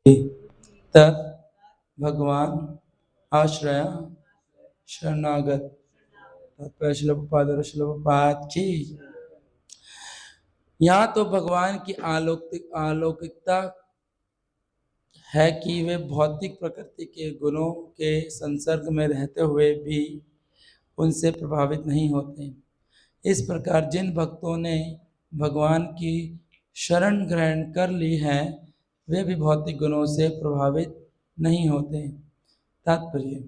तत् भगवान आश्रय शरणागत श्लोक की। यहाँ तो भगवान की अलौकिकता है कि वे भौतिक प्रकृति के गुणों के संसर्ग में रहते हुए भी उनसे प्रभावित नहीं होते। इस प्रकार जिन भक्तों ने भगवान की शरण ग्रहण कर ली है वे भी भौतिक गुणों से प्रभावित नहीं होते। तात्पर्य,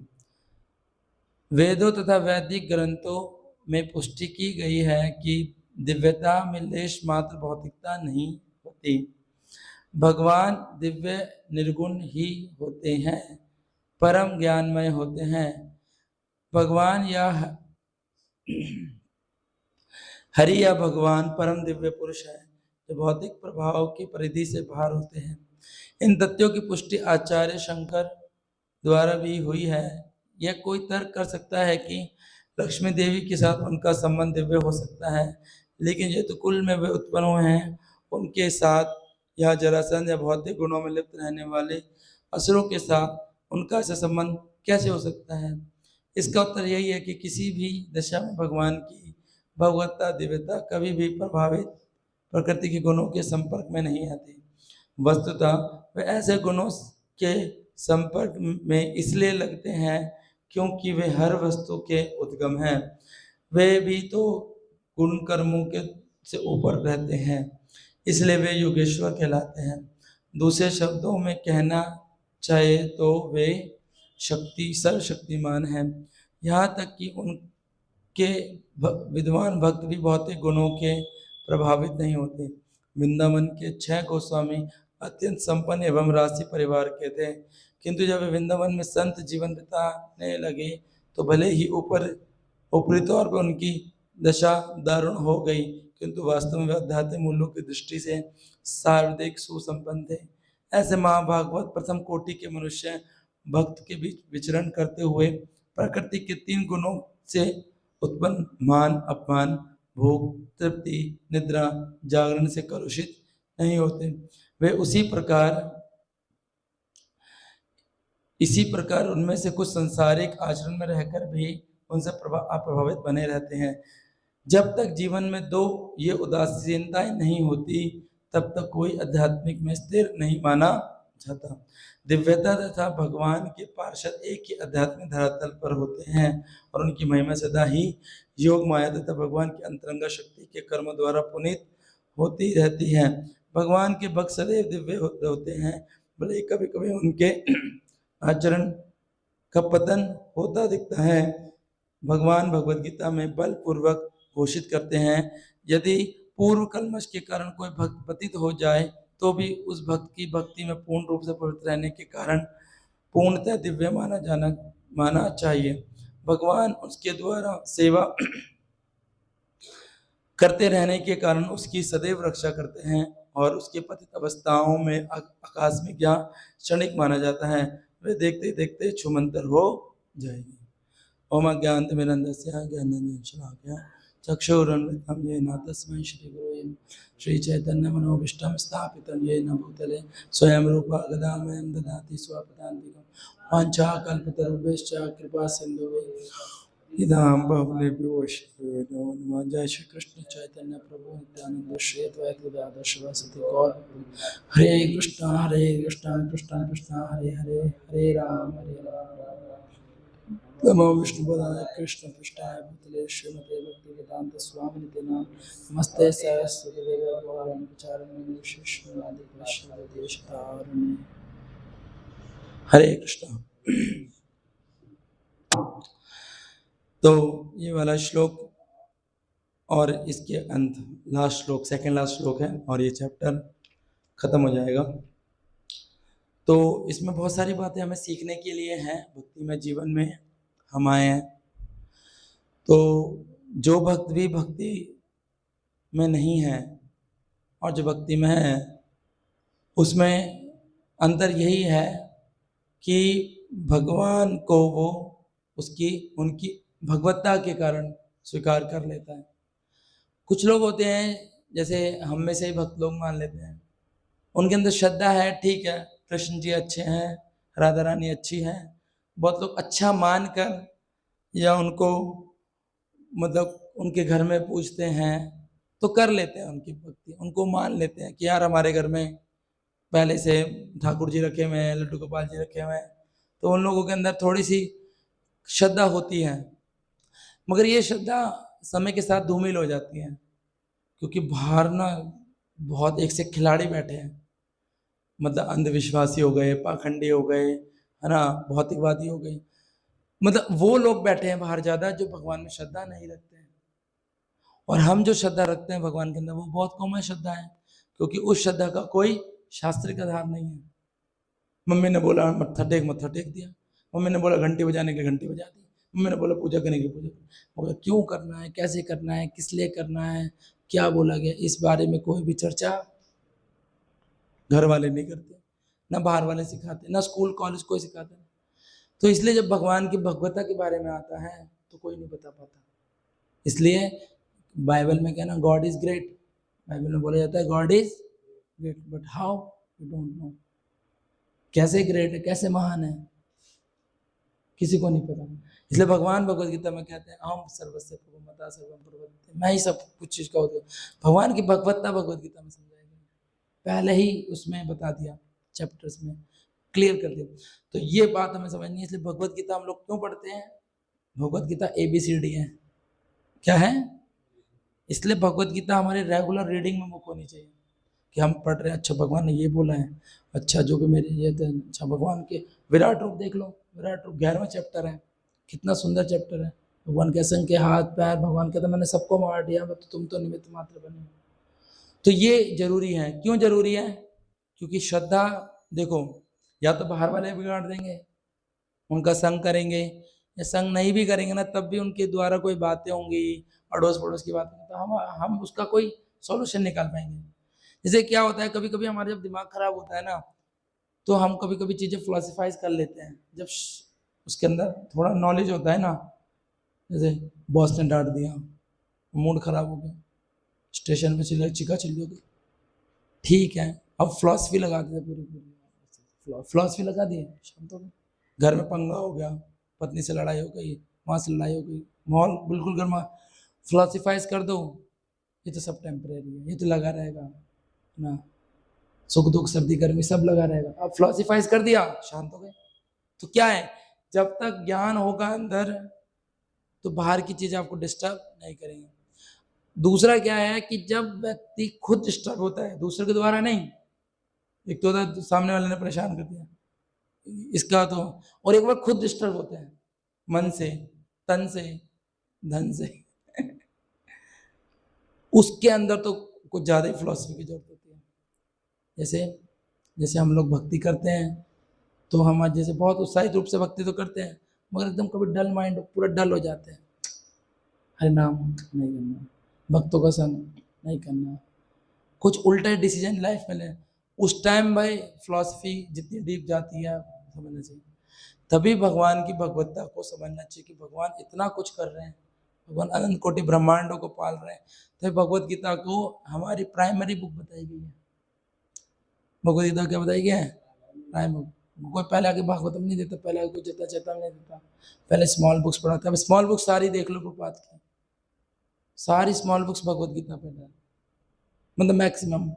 वेदों तथा वैदिक ग्रंथों में पुष्टि की गई है कि दिव्यता में लेश मात्र भौतिकता नहीं होती। भगवान दिव्य निर्गुण ही होते हैं, परम ज्ञानमय होते हैं। भगवान या हरि या भगवान परम दिव्य पुरुष है जो भौतिक प्रभाव की परिधि से बाहर होते हैं। इन तथ्यों की पुष्टि आचार्य शंकर द्वारा भी हुई है। यह कोई तर्क कर सकता है कि लक्ष्मी देवी के साथ उनका संबंध दिव्य हो सकता है, लेकिन ये तो कुल में वे उत्पन्न हुए हैं, उनके साथ या जरासंध या भौतिक गुणों में लिप्त रहने वाले असुरों के साथ उनका ऐसा संबंध कैसे हो सकता है? इसका उत्तर यही है कि किसी भी दशा में भगवान की भगवत्ता दिव्यता कभी भी प्रभावित प्रकृति के गुणों के संपर्क में नहीं आती। वस्तुतः वे ऐसे गुणों के संपर्क में इसलिए लगते हैं क्योंकि वे हर वस्तु के उद्गम हैं। वे भी तो गुण कर्मों के से ऊपर रहते हैं, इसलिए वे योगेश्वर कहलाते हैं। दूसरे शब्दों में कहना चाहे तो वे सर्वशक्तिमान हैं। यहाँ तक कि उनके विद्वान भक्त भी भौतिक गुणों के प्रभावित नहीं होते। वृंदावन के 6 गोस्वामी अत्यंत संपन्न एवं राशि परिवार के थे, किंतु जब वे वृंदावन में संत जीवन बिताने लगे तो भले ही ऊपरी तौर पर उनकी दशा दारुण हो गई, किंतु वास्तव में आध्यात्मिक मूल्यों की दृष्टि से सर्वाधिक सुसंपन्न थे। ऐसे महाभागवत प्रथम कोटि के मनुष्य भक्त के बीच विचरण करते हुए प्रकृति के 3 गुणों से उत्पन्न मान, अपमान, भोग, तृप्ति, निद्रा, जागरण से कलुषित नहीं होते। वे इसी प्रकार उनमें से कुछ सांसारिक आचरण में रहकर भी उनसे अप्रभावित बने रहते हैं। जब तक जीवन में ये उदासीनताएं नहीं होती तब तक कोई आध्यात्मिक में स्थिर नहीं माना जाता। दिव्यता तथा भगवान के पार्षद एक ही आध्यात्मिक धरातल पर होते हैं और उनकी महिमा सदा ही योग माया तथा भगवान की अंतरंगा शक्ति के कर्म द्वारा पुनीत होती रहती है। भगवान के भक्त सदैव दिव्य होते हैं, भले कभी कभी उनके आचरण का पतन होता दिखता है। भगवान भगवद गीता में बलपूर्वक घोषित करते हैं, यदि पूर्व कल्मश के कारण कोई भक्त पतित हो जाए तो भी उस भक्त की भक्ति में पूर्ण रूप से पवित्र रहने के कारण पूर्णतः दिव्य माना चाहिए। भगवान उसके द्वारा सेवा करते रहने के कारण उसकी सदैव रक्षा करते हैं और उसके पतित अवस्थाओं में आकस्मिक या क्षणिक माना जाता है। वे देखते देखते छुमंतर हो जाएगी। ओम अज्ञानतिमिरन्धस्य ज्ञानाञ्जनशलाकया चक्षुरुन्मिलितं येन तस्मै श्रीगुरवे श्रीचैतन्यमनोभीष्टं स्थापितं येन भूतले स्वयं रूपा गदामयं ददाति स्वपदान्तिकं वाञ्छाकल्पतरुभ्यश्च कृपासिन्धुभ्यः इदां बहुलेभ्यो वैष्णवेभ्यो नमो नमः। जय श्री कृष्ण चैतन्य प्रभु नित्यानंद श्री अद्वैत गदाधर शिवासादि गौर हरे कृष्णा कृष्ण कृष्ण हरे हरे, हरे राम नमो विष्णुपदाय कृष्ण पृष्ठाय भूतले श्रीमते भक्ति वेदांत स्वामी निते नाम नमस्ते सरस्वती देवी गौरवाणी प्रचारिणे विशेषणादि वैष्णव देशतारिणे। हरे कृष्ण। तो ये वाला श्लोक और इसके अंत लास्ट श्लोक, सेकंड लास्ट श्लोक है और ये चैप्टर खत्म हो जाएगा। तो इसमें बहुत सारी बातें हमें सीखने के लिए हैं। भक्ति में जीवन में हम आए हैं, तो जो भक्त भी भक्ति में नहीं है और जो भक्ति में है उसमें अंतर यही है कि भगवान को वो उनकी भगवत्ता के कारण स्वीकार कर लेता है। कुछ लोग होते हैं जैसे हम में से ही भक्त लोग मान लेते हैं, उनके अंदर श्रद्धा है, ठीक है, कृष्ण जी अच्छे हैं, राधा रानी अच्छी हैं, बहुत लोग अच्छा मानकर या उनको मतलब उनके घर में पूजते हैं, तो कर लेते हैं उनकी भक्ति, उनको मान लेते हैं कि यार हमारे घर में पहले से ठाकुर जी रखे हुए हैं, लड्डू गोपाल जी रखे हुए हैं, तो उन लोगों के अंदर थोड़ी-सी श्रद्धा होती है। मगर ये श्रद्धा समय के साथ धूमिल हो जाती है, क्योंकि बाहर ना बहुत एक से एक खिलाड़ी बैठे हैं। मतलब अंधविश्वासी हो गए, पाखंडी हो गए, है ना? भौतिकवादी हो गए। मतलब वो लोग बैठे हैं बाहर ज़्यादा जो भगवान में श्रद्धा नहीं रखते हैं। और हम जो श्रद्धा रखते हैं भगवान के अंदर वो बहुत कम है श्रद्धा है, क्योंकि उस श्रद्धा का कोई शास्त्रिक आधार नहीं है। मम्मी ने बोला मत्था टेक दिया, मम्मी ने बोला घंटी बजाने के लिए घंटी बजा दी, मम्मी ने बोला पूजा करने की पूजा की। मगर क्यों करना है, कैसे करना है, किस लिए करना है, क्या बोला गया, इस बारे में कोई भी चर्चा घर वाले नहीं करते, ना बाहर वाले सिखाते, ना स्कूल कॉलेज कोई सिखाता नहीं। तो इसलिए जब भगवान की भगवत्ता के बारे में आता है तो कोई नहीं बता पाता। इसलिए बाइबल में क्या ना, गॉड इज ग्रेट, बाइबल में बोला जाता है God is great, but how you don't know, कैसे ग्रेट है, कैसे महान है, किसी को नहीं पता। इसलिए भगवान भगवत गीता में कहते हैं अहम सर्वस्य प्रभुमता सर्वम प्रवर्तते, मैं ही सब कुछ चीज का होता। भगवान की भगवत्ता भगवत गीता में समझाई गई, पहले ही उसमें बता दिया, चैप्टर्स में क्लियर कर दिया। तो ये बात हमें समझनी है। इसलिए भगवत गीता हम लोग क्यों पढ़ते हैं? भगवत गीता ABCD है। क्या है? इसलिए भगवत गीता हमारे रेगुलर रीडिंग में बुक होनी चाहिए कि हम पढ़ रहे हैं, अच्छा भगवान ने ये बोला है, अच्छा जो भी मेरे ये थे, अच्छा भगवान के विराट रूप देख लो, विराट रूप 11वां चैप्टर है, कितना सुंदर चैप्टर है। भगवान के असंख्य हाथ पैर, भगवान कहता मैंने सबको मार दिया, मैं तो तुम तो निमित्त मात्र बने। तो ये जरूरी है। क्यों जरूरी है? क्योंकि श्रद्धा, देखो या तो बाहर वाले बिगाड़ देंगे, उनका संग करेंगे, या संग नहीं भी करेंगे ना तब भी उनके द्वारा कोई बातें होंगी, अड़ोस पड़ोस की बातें, तो हम उसका कोई सॉल्यूशन निकाल पाएंगे। जैसे क्या होता है, कभी कभी हमारा जब दिमाग खराब होता है ना, तो हम कभी कभी चीजें फिलोसफाइज कर लेते हैं। जब उसके अंदर थोड़ा नॉलेज होता है ना, जैसे बॉस ने डांट दिया, मूड खराब हो गया, स्टेशन पे चिका चिल्ली हो गई, ठीक है, अब फिलोसफी लगा दी, पूरी पूरी फिलोसफी लगा दी, शांत हो गए। घर में पंगा हो गया, पत्नी से लड़ाई हो गई, माँ से लड़ाई हो गई, माहौल बिल्कुल गर्मा, फिलोसफाइज कर दो, ये तो सब टेम्परेरी है, ये तो लगा रहेगा ना, सुख दुख सर्दी गर्मी सब लगा रहेगा। अब फिलोसफाइज कर दिया, शांत हो गए। तो क्या है, जब तक ज्ञान होगा अंदर तो बाहर की चीजें आपको डिस्टर्ब नहीं करेंगे। दूसरा क्या है कि जब व्यक्ति खुद डिस्टर्ब होता है, दूसरे के द्वारा नहीं, एक तो होता है सामने वाले ने परेशान कर दिया इसका तो, और एक बार खुद डिस्टर्ब होते हैं मन से, तन से, धन से उसके अंदर तो कुछ ज्यादा ही फिलोसफी की जरूरत होती है। जैसे जैसे हम लोग भक्ति करते हैं तो हम आज जैसे बहुत उत्साहित रूप से भक्ति तो करते हैं, मगर एकदम कभी डल माइंड, पूरा डल हो जाते हैं, हरे नाम नहीं करना, भक्तों का संग नहीं करना, कुछ उल्टा डिसीजन लाइफ में ले, उस टाइम भाई फिलॉसफी जितनी डीप जाती है समझना चाहिए। तभी भगवान की भगवत्ता को समझना चाहिए कि भगवान इतना कुछ कर रहे हैं, भगवान अनंत कोटि ब्रह्मांडों को पाल रहे हैं। तभी भगवत गीता को हमारी प्राइमरी बुक बताई गई है। भगवत गीता क्या बताई गई है? प्राइमरी। कोई पहले आके भागवतम नहीं देता, पहले आके कोई चेता चेता नहीं देता, पहले स्मॉल बुक्स पढ़ाता। अब स्मॉल बुक्स सारी देख लो प्रपात की, सारी स्मॉल बुक्स भगवत गीता पे है, मतलब मैक्सिमम।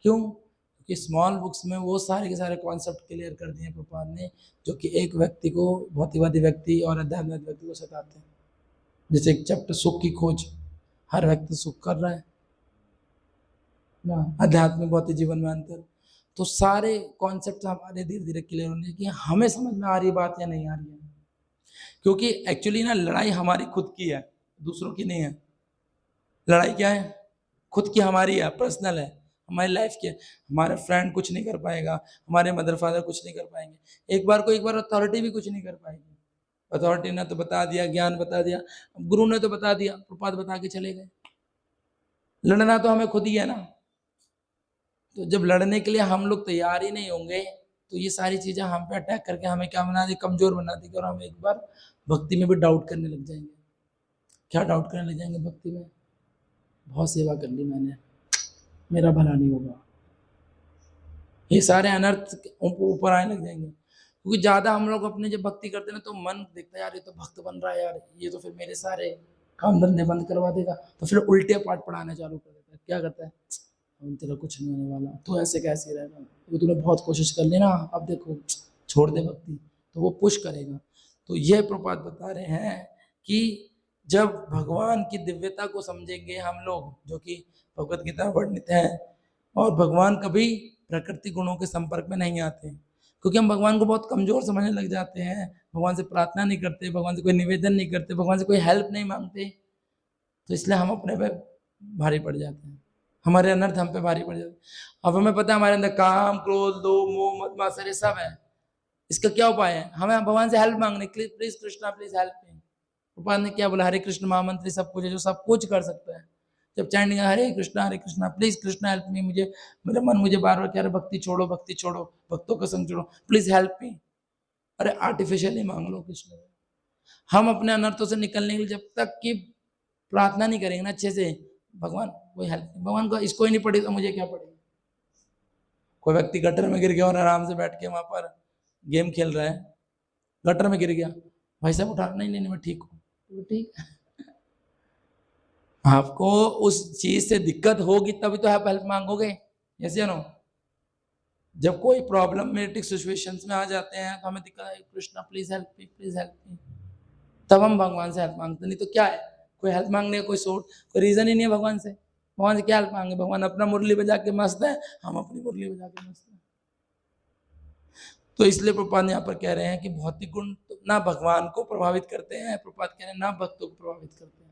क्यों? क्योंकि स्मॉल बुक्स में वो सारे के सारे कॉन्सेप्ट क्लियर कर दिए प्रपात ने, जो कि एक व्यक्ति को, भौतिकवादी व्यक्ति और अध्यात्मिक व्यक्ति को सताते हैं। जैसे एक चैप्टर सुख की खोज, हर व्यक्ति सुख कर रहा है ना, अध्यात्मिक भौतिक जीवन में अंतर, तो सारे कॉन्सेप्ट हमारे धीरे धीरे क्लियर होने की, हमें समझ में आ रही बात या नहीं आ रही है। क्योंकि एक्चुअली ना लड़ाई हमारी खुद की है, दूसरों की नहीं है। लड़ाई क्या है? खुद की, हमारी है, पर्सनल है, हमारी लाइफ की है। हमारे फ्रेंड कुछ नहीं कर पाएगा, हमारे मदर फादर कुछ नहीं कर पाएंगे, एक बार अथॉरिटी भी कुछ नहीं कर पाएगी। अथॉरिटी ने तो बता दिया, ज्ञान बता दिया, गुरु ने तो बता दिया, प्रपात बता के चले गए। लड़ना तो हमें खुद ही है ना। तो जब लड़ने के लिए हम लोग तैयार ही नहीं होंगे तो ये सारी चीजें हम पे अटैक करके हमें क्या बना दी, कमजोर बना देगी, और हम एक बार भक्ति में भी डाउट करने लग जाएंगे। क्या डाउट करने लग जाएंगे भक्ति में? बहुत सेवा कर ली मैंने, मेरा भला नहीं होगा, ये सारे अनर्थ ऊपर आने लग जाएंगे, क्योंकि ज्यादा हम लोग अपने जब भक्ति करते हैं ना तो मन देखता है यार ये तो भक्त बन रहा है यार, ये तो फिर मेरे सारे काम धंधे बंद करवा देगा, तो फिर उल्टे पाठ पढ़ाना चालू कर देता है। क्या करता है, अब तेरा कुछ नहीं होने वाला, तो ऐसे कैसे रहेगा, तो तूने बहुत कोशिश कर ली ना, अब देखो छोड़ दे भक्ति, तो वो पुश करेगा। तो यह प्रपात बता रहे हैं कि जब भगवान की दिव्यता को समझेंगे हम लोग, जो कि भगवत गीता में वर्णित है, और भगवान कभी प्रकृति गुणों के संपर्क में नहीं आते, क्योंकि हम भगवान को बहुत कमजोर समझने लग जाते हैं, भगवान से प्रार्थना नहीं करते, भगवान से कोई निवेदन नहीं करते, भगवान से कोई हेल्प नहीं मांगते, तो इसलिए हम अपने पे भारी पड़ जाते हैं, हमारे अनर्थ हम पे भारी पड़ जाते हैं। अब हमें पता है हमारे अंदर काम, क्रोध, लोभ, मोह, मद, मात्सर्य सब है, इसका क्या उपाय है, हमें भगवान से हेल्प मांगने, please Krishna please help me. भगवान ने क्या बोला, हरे कृष्ण महामंत्र सब कुछ है, जो सब कुछ कर सकता है। जब chanting Hare Krishna please Krishna help me, मुझे मेरा मन मुझे बार बार कह रहा भक्ति छोड़ो, भक्ति छोड़ो, भक्तों का संग छोड़ो, प्लीज हेल्प मी। अरे आर्टिफिशियली मांग लो कृष्ण। हम अपने अनर्थों से निकलने के लिए जब तक कि प्रार्थना नहीं करेंगे ना अच्छे से, भगवान कोई हेल्प नहीं, भगवान को इसको ही नहीं पड़ी तो मुझे क्या पड़ेगा। कोई व्यक्ति गटर में गिर गया और आराम से बैठ के वहां पर गेम खेल रहा है, गटर में गिर गया, भाई साहब उठा, नहीं नहीं मैं ठीक हूँ, तो ठीक है। आपको उस चीज से दिक्कत होगी तभी तो आप हेल्प मांगोगे, ऐसे नो। जब कोई प्रॉब्लमेटिक सिचुएशंस में आ जाते हैं तो हमें दिक्कत है, Krishna please help me, please help me, तब हम भगवान से हेल्प मांगते। नहीं तो क्या है, कोई हेल्प मांगने का कोई रीजन ही नहीं है भगवान से। भगवान से क्या हेल्प मांगे, भगवान अपना मुरली बजा के मस्त है, हम अपनी मुरली बजा के मस्त है। तो इसलिए प्रभुपाद यहाँ पर कह रहे हैं कि भौतिक गुण ना भगवान को प्रभावित करते हैं, प्रभुपाद कह रहे हैं ना भक्तों को प्रभावित करते हैं।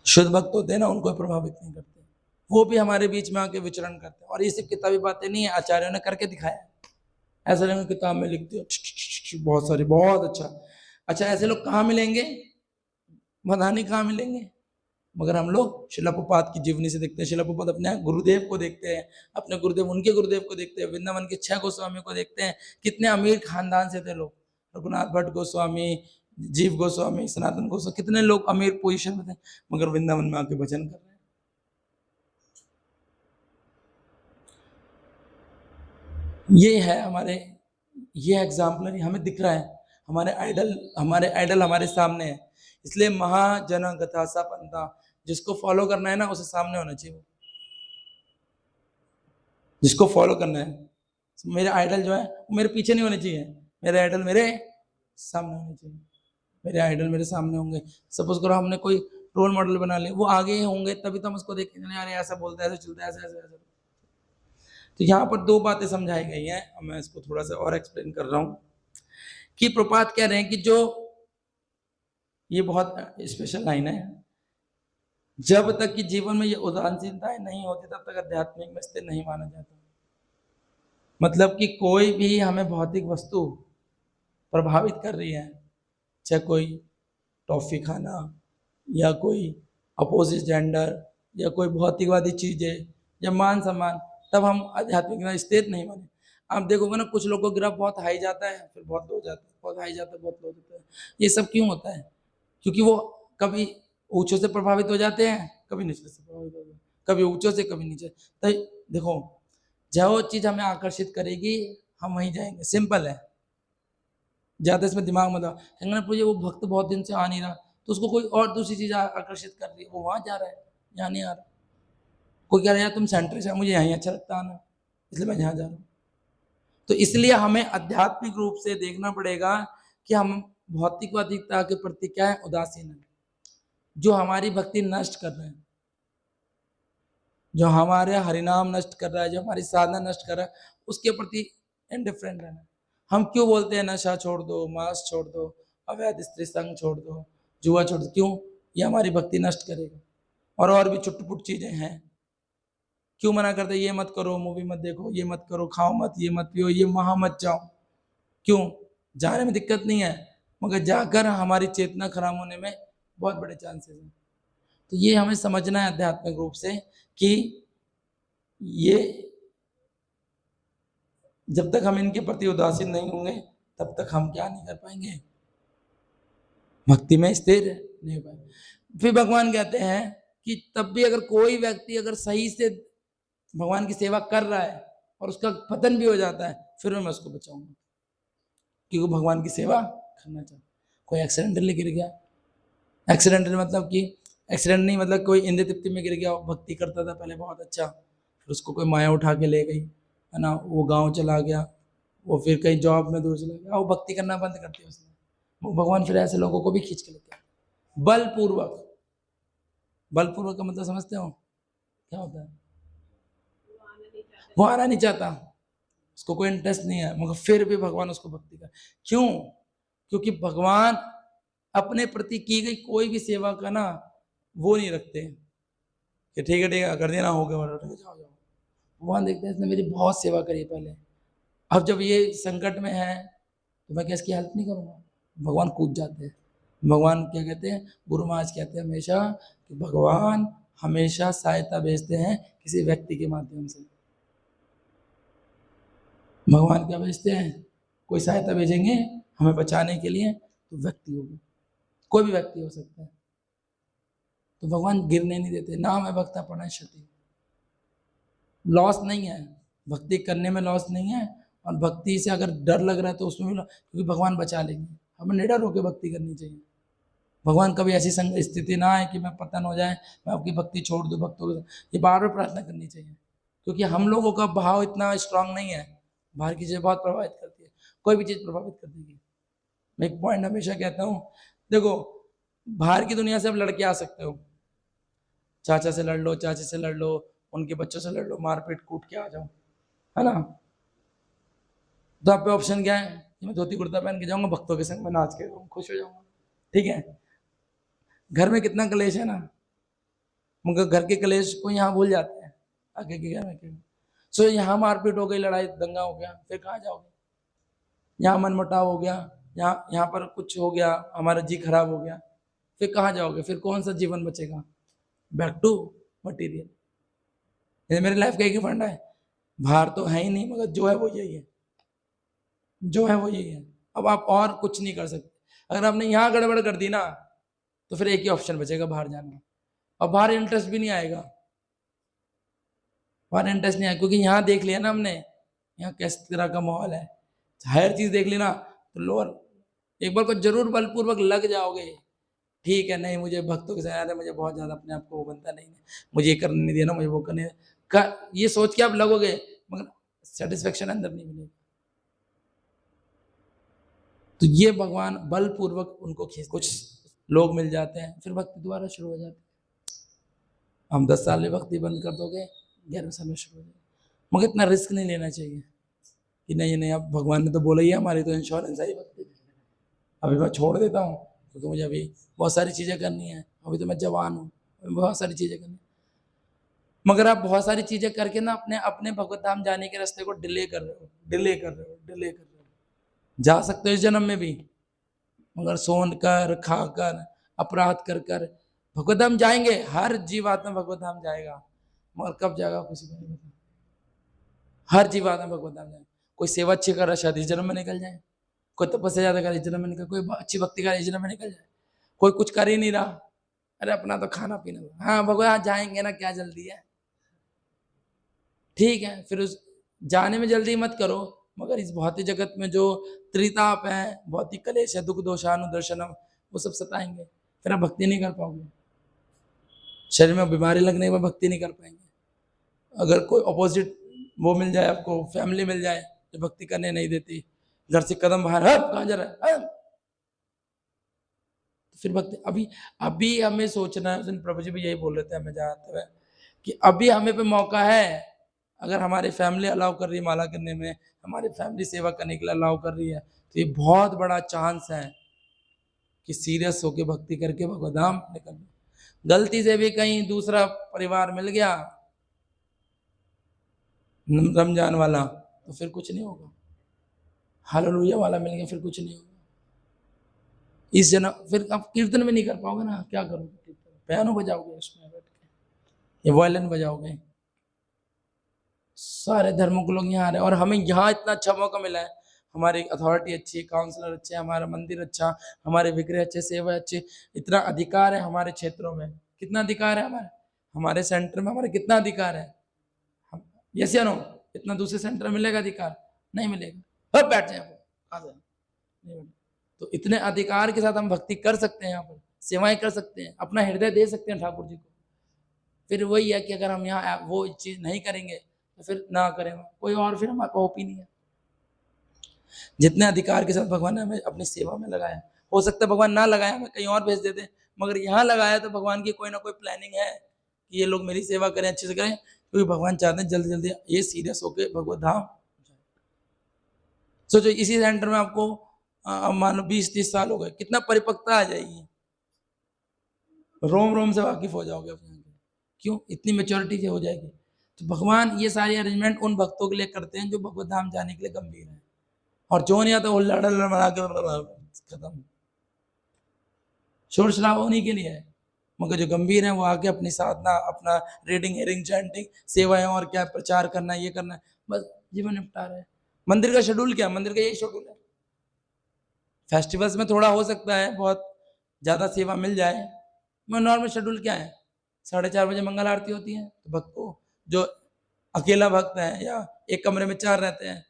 शुद्ध भक्त होते हैं ना, उनको प्रभावित नहीं करते, वो भी हमारे बीच में आके विचरण करते हैं। और ये सिर्फ किताबी बातें नहीं है, आचार्यों ने करके दिखाया। ऐसा नहीं किताब में लिख दिया बहुत सारी, बहुत अच्छा। ऐसे लोग कहाँ मिलेंगे, पता नहीं कहाँ मिलेंगे, मगर हम लोग शिला प्रभुपाद की जीवनी से देखते हैं। शिला प्रभुपाद अपने गुरुदेव को देखते हैं, अपने गुरुदेव उनके गुरुदेव को देखते हैं, वृंदावन के 6 गोस्वामी को देखते हैं, कितने अमीर खानदान से थे लोग, रघुनाथ भट्ट गोस्वामी, जीव गोस्वामी, सनातन गोस्वामी, कितने लोग अमीर पोजीशन में थे, मगर वृंदावन में आके भजन कर रहे हैं। ये है हमारे, ये एग्जाम्पलरी हमें दिख रहा है, हमारे आइडल हमारे सामने है। इसलिए महाजन गथासा पंथा, जिसको फॉलो करना है ना उसे सामने होना चाहिए, जिसको फॉलो करना है। मेरे आइडल जो है वो मेरे पीछे नहीं होने चाहिए, मेरे आइडल मेरे सामने होने चाहिए, मेरे आइडल मेरे सामने होंगे। सपोज करो हमने कोई रोल मॉडल बना लिया, वो आगे होंगे तभी तो हम उसको देखेंगे, यार ऐसा बोलता है, ऐसा चलता है, ऐसा ऐसा। तो यहाँ पर 2 बातें समझाई गई हैं, मैं इसको थोड़ा सा और एक्सप्लेन कर रहा हूँ कि प्रपात कह रहे हैं कि जो ये बहुत स्पेशल लाइन है, जब तक कि जीवन में ये उदासीनताएं नहीं होती तब तक आध्यात्मिक में स्थिर नहीं माना जाता। मतलब कि कोई भी हमें भौतिक वस्तु प्रभावित कर रही है, चाहे कोई टॉफी खाना या कोई अपोजिट जेंडर या कोई भौतिकवादी चीजें या मान सम्मान, तब हम आध्यात्मिक में स्थिर नहीं माने। आप देखोगे ना कुछ लोगों को ग्राफ बहुत हाई जाता है, फिर बहुत लो जाता है, बहुत हाई जाता है, बहुत लो जाता है। ये सब क्यों होता है, क्योंकि वो कभी ऊंचों से प्रभावित हो जाते हैं, कभी नीचे से प्रभावित हो जाते हैं, कभी ऊंचों से कभी नीचे। तो देखो जो चीज हमें आकर्षित करेगी हम वहीं जाएंगे, सिंपल है, ज्यादा इसमें दिमाग मत लगाओ। वो भक्त बहुत दिन से आ नहीं रहा, तो उसको कोई और दूसरी चीज आकर्षित कर रही है, वो वहां जा रहा है, यहाँ नहीं आ रहा। कोई कह रहा है तुम सेंटर से, मुझे यहीं अच्छा लगता आना, इसलिए मैं यहाँ जा रहा हूँ। तो इसलिए हमें आध्यात्मिक रूप से देखना पड़ेगा कि हम भौतिकवादिता के प्रति क्या है, उदासीन है, जो हमारी भक्ति नष्ट कर रहे हैं, जो हमारे हरिनाम नष्ट कर रहा है, जो हमारी साधना नष्ट कर रहा है, उसके प्रति इंडिफरेंट रहना। हम क्यों बोलते हैं नशा छोड़ दो, मांस छोड़ दो, अवैध स्त्री संग छोड़ दो, जुआ छोड़ दो, क्यों, ये हमारी भक्ति नष्ट करेगा। और भी छुटपुट चीजें हैं, क्यों मना करते, ये मत करो, मूवी मत देखो, ये मत करो, खाओ मत, ये मत पियो, ये वहां मत जाओ। क्यों, जाने में दिक्कत नहीं है, मगर जाकर हमारी चेतना खराब होने में बहुत बड़े चांसेस हैं। तो ये हमें समझना है आध्यात्मिक रूप से कि ये जब तक हम इनके प्रति उदासीन नहीं होंगे तब तक हम क्या नहीं कर पाएंगे, भक्ति में स्थिर नहीं हो पाएंगे। फिर भगवान कहते हैं कि तब भी अगर कोई व्यक्ति अगर सही से भगवान की सेवा कर रहा है और उसका पतन भी हो जाता है, फिर मैं उसको बचाऊंगा, क्योंकि भगवान की सेवा करना चाहता। कोई एक्सीडेंटली गिर गया, एक्सीडेंटली मतलब कि एक्सीडेंट नहीं, मतलब कोई इंद्र तृप्ति में गिर गया, भक्ति करता था पहले बहुत अच्छा, फिर उसको कोई माया उठा के ले गई, है ना, वो गांव चला गया, वो फिर कहीं जॉब में दूर चला गया, वो भक्ति करना बंद कर दिया उसने। वो भगवान फिर ऐसे लोगों को भी खींच के लेते हैं बलपूर्वक। बलपूर्वक का मतलब समझते हो क्या होता है? वो आना नहीं चाहता, उसको कोई इंटरेस्ट नहीं है, मगर फिर भी भगवान उसको भक्ति कर। क्यों? क्योंकि भगवान अपने प्रति की गई कोई भी सेवा का ना वो नहीं रखते कि ठीक है कर देना, हो गया, जाओ जाओ। भगवान देखते हैं इसने मेरी बहुत सेवा करी पहले, अब जब ये संकट में है तो मैं क्या इसकी हेल्प नहीं करूँगा? भगवान कूद जाते हैं। भगवान क्या कहते हैं, गुरु महाराज कहते हैं हमेशा कि भगवान हमेशा सहायता भेजते हैं किसी व्यक्ति के माध्यम से। भगवान क्या भेजते हैं? कोई सहायता भेजेंगे हमें बचाने के लिए, तो व्यक्ति होगा, कोई भी व्यक्ति हो सकता है। तो भगवान गिरने नहीं देते। नाम है भक्ता प्रणश्यति, लॉस नहीं है, भक्ति करने में लॉस नहीं है, और भक्ति से अगर डर लग रहा है तो उसमें भी क्योंकि भगवान बचा लेंगे। हमें निडर होकर भक्ति करनी चाहिए। भगवान कभी ऐसी स्थिति ना आए कि मैं पतन हो जाए, मैं आपकी भक्ति छोड़ दूं भक्तों के। ये बार बार प्रार्थना करनी चाहिए, क्योंकि हम लोगों का भाव इतना स्ट्रांग नहीं है। बाहर की चीज़ बहुत प्रभावित करती है, कोई भी चीज़ प्रभावित कर देगी। मैं एक पॉइंट हमेशा कहता हूँ, देखो बाहर की दुनिया से आप लड़के आ सकते हो, चाचा से लड़ लो, चाची से लड़ लो, उनके बच्चों से लड़ लो, मारपीट कूट के आ जाओ, है ना। तो आप पे ऑप्शन क्या है कि मैं धोती कुर्ता पहन के जाऊंगा, भक्तों के संग में नाच के खुश हो जाऊंगा, ठीक है। घर में कितना कलेश है ना, मगर घर के कलेश को यहाँ भूल जाते हैं आगे के घर में क्यों। सो यहाँ मारपीट हो गई, लड़ाई दंगा हो गया, फिर कहाँ जाओगे? यहाँ मनमुटाव हो गया, यहाँ यहाँ पर कुछ हो गया, हमारा जी खराब हो गया, फिर कहाँ जाओगे? फिर कौन सा जीवन बचेगा? Back to material. ये मेरी लाइफ का एक ही फंडा है, बाहर तो है ही नहीं, मगर जो है वो यही है, जो है वो यही है। अब आप और कुछ नहीं कर सकते। अगर आपने यहाँ गड़बड़ कर दी ना, तो फिर एक ही ऑप्शन बचेगा, बाहर जाना। और बाहर इंटरेस्ट भी नहीं आएगा, बाहर इंटरेस्ट नहीं आएगा, क्योंकि यहाँ देख लिया ना हमने, यहाँ किस तरह का माहौल है, हर चीज देख ली ना, तो लोअर एक बार को जरूर बलपूर्वक लग जाओगे, ठीक है, नहीं मुझे भक्तों के साथ मुझे बहुत ज्यादा अपने आप को वो बनता नहीं है, मुझे ये करने नहीं देना, मुझे वो करने ये सोच के आप लगोगे, मगर सेटिस्फेक्शन अंदर नहीं मिलेगा। तो ये भगवान बलपूर्वक उनको खींच, कुछ लोग मिल जाते हैं, फिर भक्ति दोबारा शुरू हो जाती है। हम 10 साल में भक्ति बंद कर दोगे, 11वें साल में शुरू हो जाएगी। मगर इतना रिस्क नहीं लेना चाहिए कि नहीं नहीं, अब भगवान ने तो बोला ही है, हमारी तो इंश्योरेंस है भक्ति, अभी मैं छोड़ देता हूँ क्योंकि मुझे अभी बहुत सारी चीज़ें करनी है, अभी तो मैं जवान हूँ, बहुत सारी चीज़ें करनी। मगर आप बहुत सारी चीज़ें करके ना अपने अपने भगवत धाम जाने के रास्ते को डिले कर रहे हो, डिले कर रहे हो, डिले कर रहे हो। जा सकते हो इस जन्म में भी, मगर सोन कर खाकर अपराध कर कर भगवत धाम जाएंगे, हर जीवात्मा भगवत धाम जाएगा, मगर कब जाएगा किसी को नहीं पता। हर जीवात्मा भगवत धाम जाएगा। कोई सेवा अच्छी कर रहा है शायद इस जन्म में निकल जाए, कोई तपस्या ज्यादा कर इस जन्म में निकल, कोई अच्छी भक्ति कर इस जन्म में निकल जाए, कोई कुछ कर ही नहीं रहा, अरे अपना तो खाना पीना, हाँ भगवान जाएंगे ना, क्या जल्दी है, ठीक है। फिर उस जाने में जल्दी मत करो, मगर इस भौतिक जगत में जो त्रिताप है, भौतिक कलेश है, दुख दोषानुदर्शनम, वो सब सताएंगे, फिर आप भक्ति नहीं कर पाओगे। शरीर में बीमारी लगने पर भक्ति नहीं कर पाएंगे। अगर कोई अपोजिट वो मिल जाए आपको, फैमिली मिल जाए जो भक्ति करने नहीं देती, घर से कदम बाहर, कहाँ जा रहा है, तो फिर भक्ति अभी अभी हमें सोचना है। उस दिन प्रभु जी भी यही बोल रहे थे हमें जाते हुए कि अभी हमें पे मौका है, अगर हमारी फैमिली अलाउ कर रही है माला करने में, हमारी फैमिली सेवा करने के लिए अलाउ कर रही है, तो ये बहुत बड़ा चांस है कि सीरियस होकर भक्ति करके भगवत धाम निकल। गलती से भी कहीं दूसरा परिवार मिल गया रमजान वाला, तो फिर कुछ नहीं होगा, हालेलुया वाला मिल गया, फिर कुछ नहीं होगा इस जन्म। फिर आप कीर्तन में नहीं कर पाओगे ना, क्या करोगे? कीर्तन पियानो बजाओगे उसमें बैठ के, या वायलिन बजाओगे। सारे धर्मों के लोग यहाँ आ रहे हैं, और हमें यहाँ इतना अच्छा मौका मिला है, हमारी अथॉरिटी अच्छी, काउंसलर अच्छे, हमारा मंदिर अच्छा, हमारे विग्रह अच्छे, सेवा अच्छी, इतना अधिकार है हमारे क्षेत्रों में। कितना अधिकार है हमारे हमारे सेंटर में, हमारे कितना अधिकार है, यस या नो? इतना दूसरे सेंटर में मिलेगा अधिकार? नहीं मिलेगा। अब बैठ जाए, कहाँ से नहीं बैठ। तो इतने अधिकार के साथ हम भक्ति कर सकते हैं, यहाँ पर सेवाएं कर सकते हैं, अपना हृदय दे सकते हैं ठाकुर जी को। फिर वही है कि अगर हम यहाँ वो चीज नहीं करेंगे तो फिर ना करें कोई और, फिर हमारा होप ही नहीं है। जितने अधिकार के साथ भगवान ने हमें अपनी सेवा में लगाया, हो सकता है भगवान ना लगाया, हमें कहीं और भेज देते, मगर यहाँ लगाया तो भगवान की कोई ना कोई प्लानिंग है कि ये लोग मेरी सेवा करें, अच्छे से करें, क्योंकि भगवान चाहते हैं जल्दी जल्दी ये सीरियस होके भगवत धाम। सोचो इसी सेंटर में आपको मान लो 20-30 साल हो गए, कितना परिपक्वता आ जाएगी, रोम रोम से वाकिफ हो जाओगे अपने। क्यों? इतनी मेच्योरिटी हो जाएगी। तो भगवान ये सारे अरेंजमेंट उन भक्तों के लिए करते हैं जो भगवत धाम जाने के लिए गंभीर है, और जो नहीं आता वो लड़ बना के खत्म, शोर शराबा उन्हीं के लिए है। मगर जो गंभीर है वो आके अपनी साधना, अपना रीडिंग, हेयरिंग, चैंटिंग, सेवाएं और क्या प्रचार करना, ये करना है, बस जीवन निपटा रहे हैं। मंदिर का शेड्यूल क्या? मंदिर का यही शेड्यूल है। फेस्टिवल्स में थोड़ा हो सकता है बहुत ज्यादा सेवा मिल जाए, मगर नॉर्मल शेड्यूल क्या है? 4:30 बजे मंगल आरती होती है, तो भक्त को, जो अकेला भक्त है या एक कमरे में 4 रहते हैं,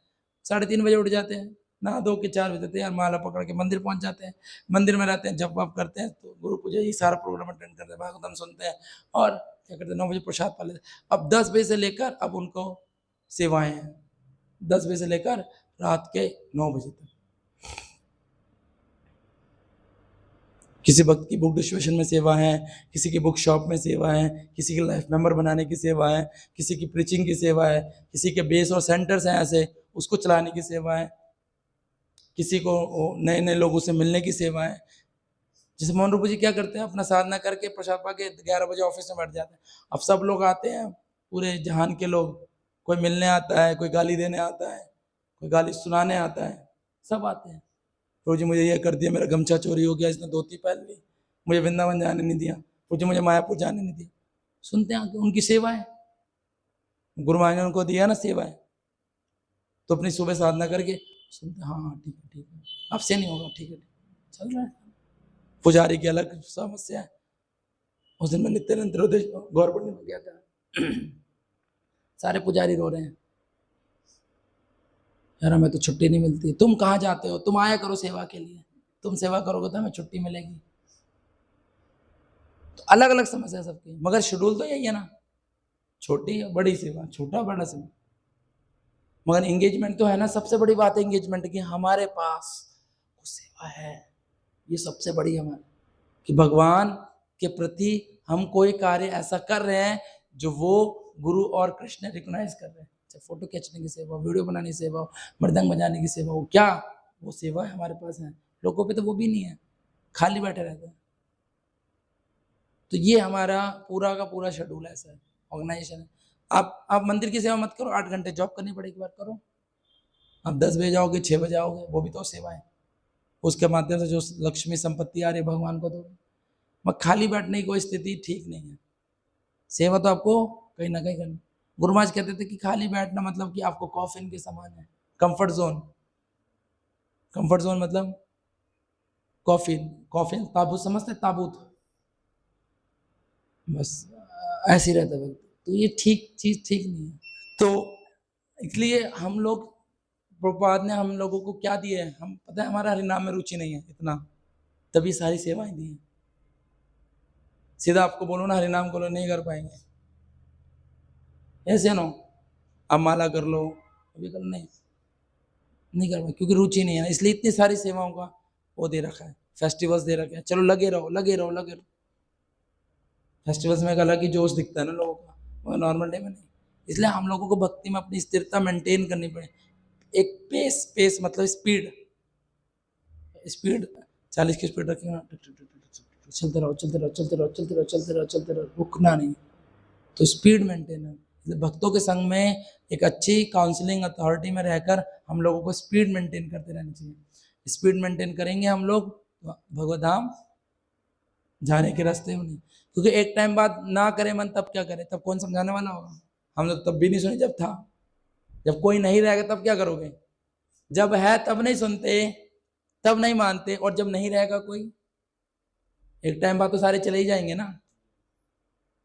3:30 बजे उठ जाते हैं, नहा धो के 4 बजे तैयार, माला पकड़ के मंदिर पहुंच जाते हैं, मंदिर में रहते हैं, जप वप करते हैं, तो गुरु पूजा ये सारा प्रोग्राम अटेंड करते हैं, भागवतम सुनते हैं, और क्या करते हैं 9 बजे प्रसाद पा लेते हैं। अब 10 बजे से लेकर अब उनको सेवाएं हैं, 10 बजे से लेकर रात के 9 बजे तक। किसी भक्त की बुक डिस्ट्रीब्यूशन में सेवा है, किसी की बुक शॉप में सेवा है, किसी की लाइफ मेंबर बनाने की सेवा है, किसी की प्रीचिंग की सेवा है, किसी के बेस और सेंटर्स हैं ऐसे, उसको चलाने की सेवा है, किसी को नए नए लोगों से मिलने की सेवा है। जैसे मोहन रूप जी क्या करते हैं, अपना साधना करके प्रसाद पा के 11 बजे ऑफिस में बैठ जाते हैं। अब सब लोग आते हैं, पूरे जहान के लोग, कोई मिलने आता है, कोई गाली देने आता है, कोई गाली सुनाने आता है, सब आते हैं। जी मुझे ये कर दिया, मेरा गमछा चोरी हो गया, इसने धोती पहन ली, मुझे वृंदावन जाने नहीं दिया, मुझे मायापुर जाने नहीं दिया। सुनते हैं कि उनकी सेवा है, गुरु महाराज ने उनको दिया ना सेवाएं, तो अपनी सुबह साधना करके सुनते, हाँ ठीक है ठीक है, अब से नहीं होगा, ठीक है चल रहा है। पुजारी की अलग समस्या है। उस दिन मैं नित्यानंद गौर पूर्णिमा गया था, सारे पुजारी रो रहे हैं, यार हमें तो छुट्टी नहीं मिलती। तुम कहाँ जाते हो? तुम आया करो सेवा के लिए, तुम सेवा करोगे तो हमें छुट्टी मिलेगी। तो अलग अलग समस्या सबकी, मगर शेड्यूल तो यही है ना, छोटी या बड़ी सेवा, छोटा बड़ा सेवा, मगर एंगेजमेंट तो है ना। सबसे बड़ी बात है एंगेजमेंट की, हमारे पास वो सेवा है, ये सबसे बड़ी हमारी, कि भगवान के प्रति हम कोई कार्य ऐसा कर रहे हैं जो वो गुरु और कृष्ण रिकॉग्नाइज कर रहे हैं। चाहे फोटो खींचने की सेवा, वीडियो बनाने की सेवा हो, मृदंग बजाने की सेवा हो, क्या वो सेवा है हमारे पास है। लोगों पे तो वो भी नहीं है, खाली बैठे रहते हैं। तो ये हमारा पूरा का पूरा शेड्यूल ऐसा है, ऑर्गेनाइजेशन है। आप मंदिर की सेवा मत करो, 8 घंटे जॉब करनी पड़ेगी, बार करो। आप 10 बजे जाओगे, 6 बजे आओगे, वो भी तो सेवा है। उसके माध्यम से जो लक्ष्मी संपत्ति आ रही है भगवान को दो। मगर खाली बैठने की कोई स्थिति ठीक नहीं है। सेवा तो आपको कहीं ना कहीं करनी। गुरु महाराज कहते थे कि खाली बैठना मतलब कि आपको कॉफिन के समान है, कंफर्ट जोन। कंफर्ट जोन मतलब कॉफिन, कॉफिन ताबूत समझते, ताबूत, बस ऐसे ही रहता है। तो ये ठीक चीज ठीक नहीं है। तो इसलिए हम लोग, प्रभुपाद ने हम लोगों को क्या दिए है, हम पता है हमारा हरिनाम में रुचि नहीं है इतना, तभी सारी सेवाएं दी हैं। सीधा आपको बोलो ना हरिनाम करो, नहीं कर पाएंगे, ऐसे नो अब माला कर लो, अभी कर नहीं कर पाए, क्योंकि रुचि नहीं है ना। इसलिए इतनी सारी सेवाओं का वो दे रखा है, फेस्टिवल्स दे रखे हैं, चलो लगे रहो लगे रहो लगे रहो। फेस्टिवल्स में एक अलग ही जोश दिखता है ना लोगों का, वो नॉर्मल डे में नहीं। इसलिए हम लोगों को भक्ति में अपनी स्थिरता मेंटेन करनी पड़े। एक पेस मतलब स्पीड 40 की स्पीड रखेंगे ना, चलते रहो चलते रहो चलते रहो चलते रहो चलते रहो चलते रहो, रुकना नहीं। तो स्पीड मेंटेन है। भक्तों के संग में एक अच्छी काउंसलिंग अथॉरिटी में रहकर हम लोगों को स्पीड मेंटेन करते रहना चाहिए। स्पीड मेंटेन करेंगे हम लोग भगवत धाम जाने के रास्ते में नहीं। क्योंकि एक टाइम बाद ना करे मन, तब क्या करे, तब कौन समझाने वाला होगा। हम लोग तब भी नहीं सुने जब था। जब कोई नहीं रहेगा तब क्या करोगे? जब है तब नहीं सुनते, तब नहीं मानते, और जब नहीं रहेगा कोई, एक टाइम बाद तो सारे चले ही जाएंगे ना,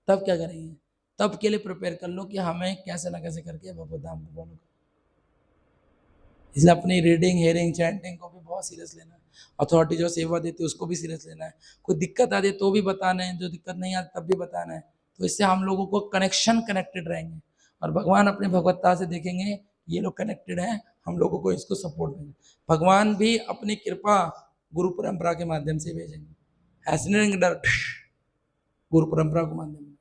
तब क्या करेंगे? तब के लिए प्रिपेयर कर लो कि हमें कैसे ना कैसे करके भगवत धाम को फॉलो, इसलिए अपनी रीडिंग, हेयरिंग, चैंटिंग को भी बहुत सीरियस लेना है। अथॉरिटी जो सेवा देती है उसको भी सीरियस लेना है। कोई दिक्कत आती है तो भी बताना है, जो दिक्कत नहीं आती तब भी बताना है। तो इससे हम लोगों को कनेक्टेड रहेंगे और भगवान अपनी भगवत्ता से देखेंगे ये लोग कनेक्टेड हैं, हम लोगों को इसको सपोर्ट देंगे। भगवान भी अपनी कृपा गुरु परंपरा के माध्यम से भेजेंगे। ऐसे नहीं डर, गुरु परंपरा के माध्यम में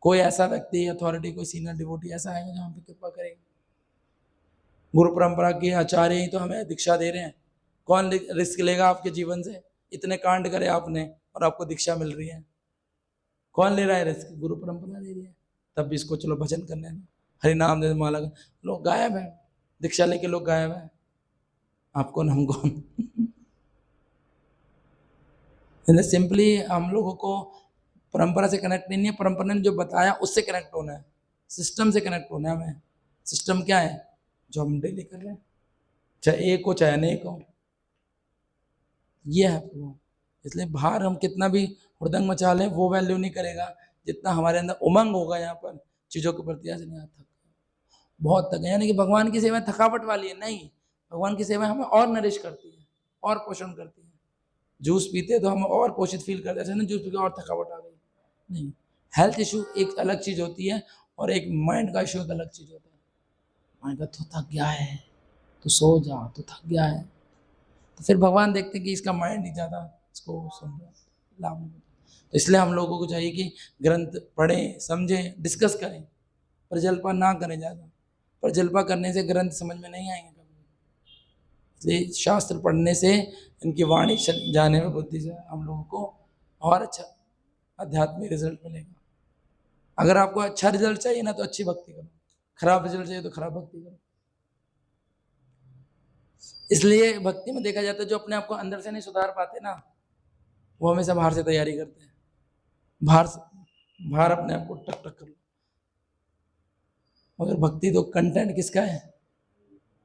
कोई ऐसा व्यक्ति, अथॉरिटी, कोई सीनियर डिवोटी ऐसा आएगा जो हम पे कृपा करेगा। गुरु परंपरा के आचार्य ही तो हमें दीक्षा दे रहे हैं। कौन रिस्क लेगा आपके जीवन से? इतने कांड करे आपने और आपको दीक्षा मिल रही है, कौन ले रहा है रिस्क? गुरु परंपरा दे रही है। तब भी इसको चलो भजन करने दो, हरि नाम दे, माला का। लोग गायब है, दीक्षा लेके लोग गायब है। आप कौन, हम कौन? सिंपली हम लोगों को परंपरा से कनेक्ट नहीं है, परंपरा ने जो बताया उससे कनेक्ट होना है, सिस्टम से कनेक्ट होना है हमें। सिस्टम क्या है? जो हम डेली कर रहे हैं, चाहे एक हो चाहे अनेक हो, ये है प्रभु। इसलिए बाहर हम कितना भी हुड़दंग मचा लें वो वैल्यू नहीं करेगा जितना हमारे अंदर उमंग होगा यहाँ पर चीज़ों के प्रति। ऐसे नहीं, थक बहुत थक, यानी कि भगवान की सेवा थकावट वाली है नहीं, भगवान की सेवा हमें और नरिश करती है और पोषण करती है। जूस पीते तो हम और पोषित फील करते हैं, ऐसे ना जूस पी के और थकावट आ गई, नहीं। हेल्थ इशू एक अलग चीज़ होती है और एक माइंड का इशू एक अलग चीज़ होता है। माइंड का तो थक गया है तो सो जा, तो थक गया है, तो फिर भगवान देखते कि इसका माइंड ही ज़्यादा इसको सुन रहा है, लाभ नहीं होता। तो इसलिए हम लोगों को चाहिए कि ग्रंथ पढ़ें, समझें, डिस्कस करें, प्रजल्पा ना करें ज़्यादा। प्रजल्पा करने से ग्रंथ समझ में नहीं आएंगे कभी। इसलिए शास्त्र पढ़ने से, इनकी वाणी जाने में, बुद्धि से हम लोगों को और अच्छा आध्यात्मिक रिजल्ट मिलेगा। अगर आपको अच्छा रिजल्ट चाहिए ना तो अच्छी भक्ति करो, खराब रिजल्ट चाहिए तो खराब भक्ति करो। इसलिए भक्ति में देखा जाता है जो अपने आप को अंदर से नहीं सुधार पाते ना, वो हमेशा बाहर से तैयारी करते हैं। बाहर अपने आप को टक टक कर लो, मगर भक्ति तो कंटेंट किसका है?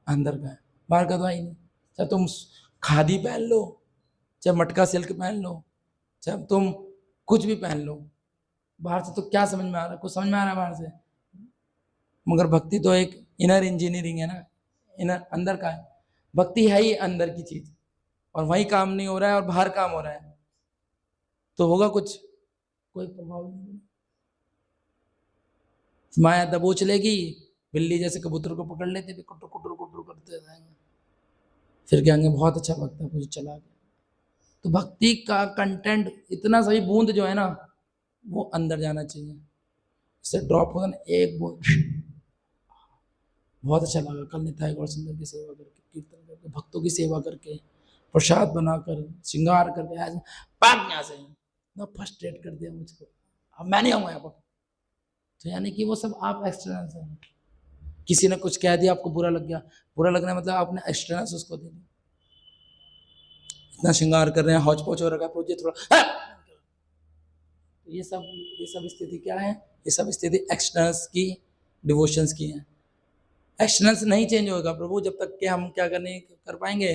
अंदर का है, बाहर का तो है ही नहीं। चाहे तुम खादी पहन लो, चाहे मटका सिल्क पहन लो, चाहे तुम कुछ भी पहन लो, बाहर से तो क्या समझ में आ रहा है? कुछ समझ में आ रहा है बाहर से? मगर भक्ति तो एक इनर इंजीनियरिंग है ना, इनर, अंदर का है। भक्ति है ही अंदर की चीज, और वही काम नहीं हो रहा है और बाहर काम हो रहा है, तो होगा कुछ? कोई प्रभाव नहीं। माया दबोच लेगी, बिल्ली जैसे कबूतर को पकड़ लेते, कुटर कुटर कुटर करते रहेंगे, फिर कहेंगे बहुत अच्छा भक्त है, मुझे चला गया। तो भक्ति का कंटेंट इतना सही, बूंद जो है ना वो अंदर जाना चाहिए, इससे ड्रॉप होगा ना एक बूंद, बहुत अच्छा लगा कल निताई गौर सुंदर की सेवा करके, कीर्तन करके, भक्तों की सेवा करके, प्रसाद बनाकर, श्रृंगार करके, आज भाग यहाँ से ना, फ्रस्ट्रेट कर दिया मुझको, अब मैं नहीं आऊँगा यहाँ पर। तो यानी कि वो सब आप एक्सटर्नल हैं, किसी ने कुछ कह दिया आपको बुरा लग गया, बुरा लगना मतलब आपने एक्सटर्नल उसको दे दिया। इतना श्रृंगार कर रहे हैं, हौच पौच हो रखा है, प्रोजेक्ट थोड़ा तो ये सब स्थिति क्या है? ये सब स्थिति एक्सटर्नल्स की, डिवोशंस की है। एक्सटर्नल्स नहीं चेंज होगा प्रभु जब तक कि हम क्या करने कर पाएंगे,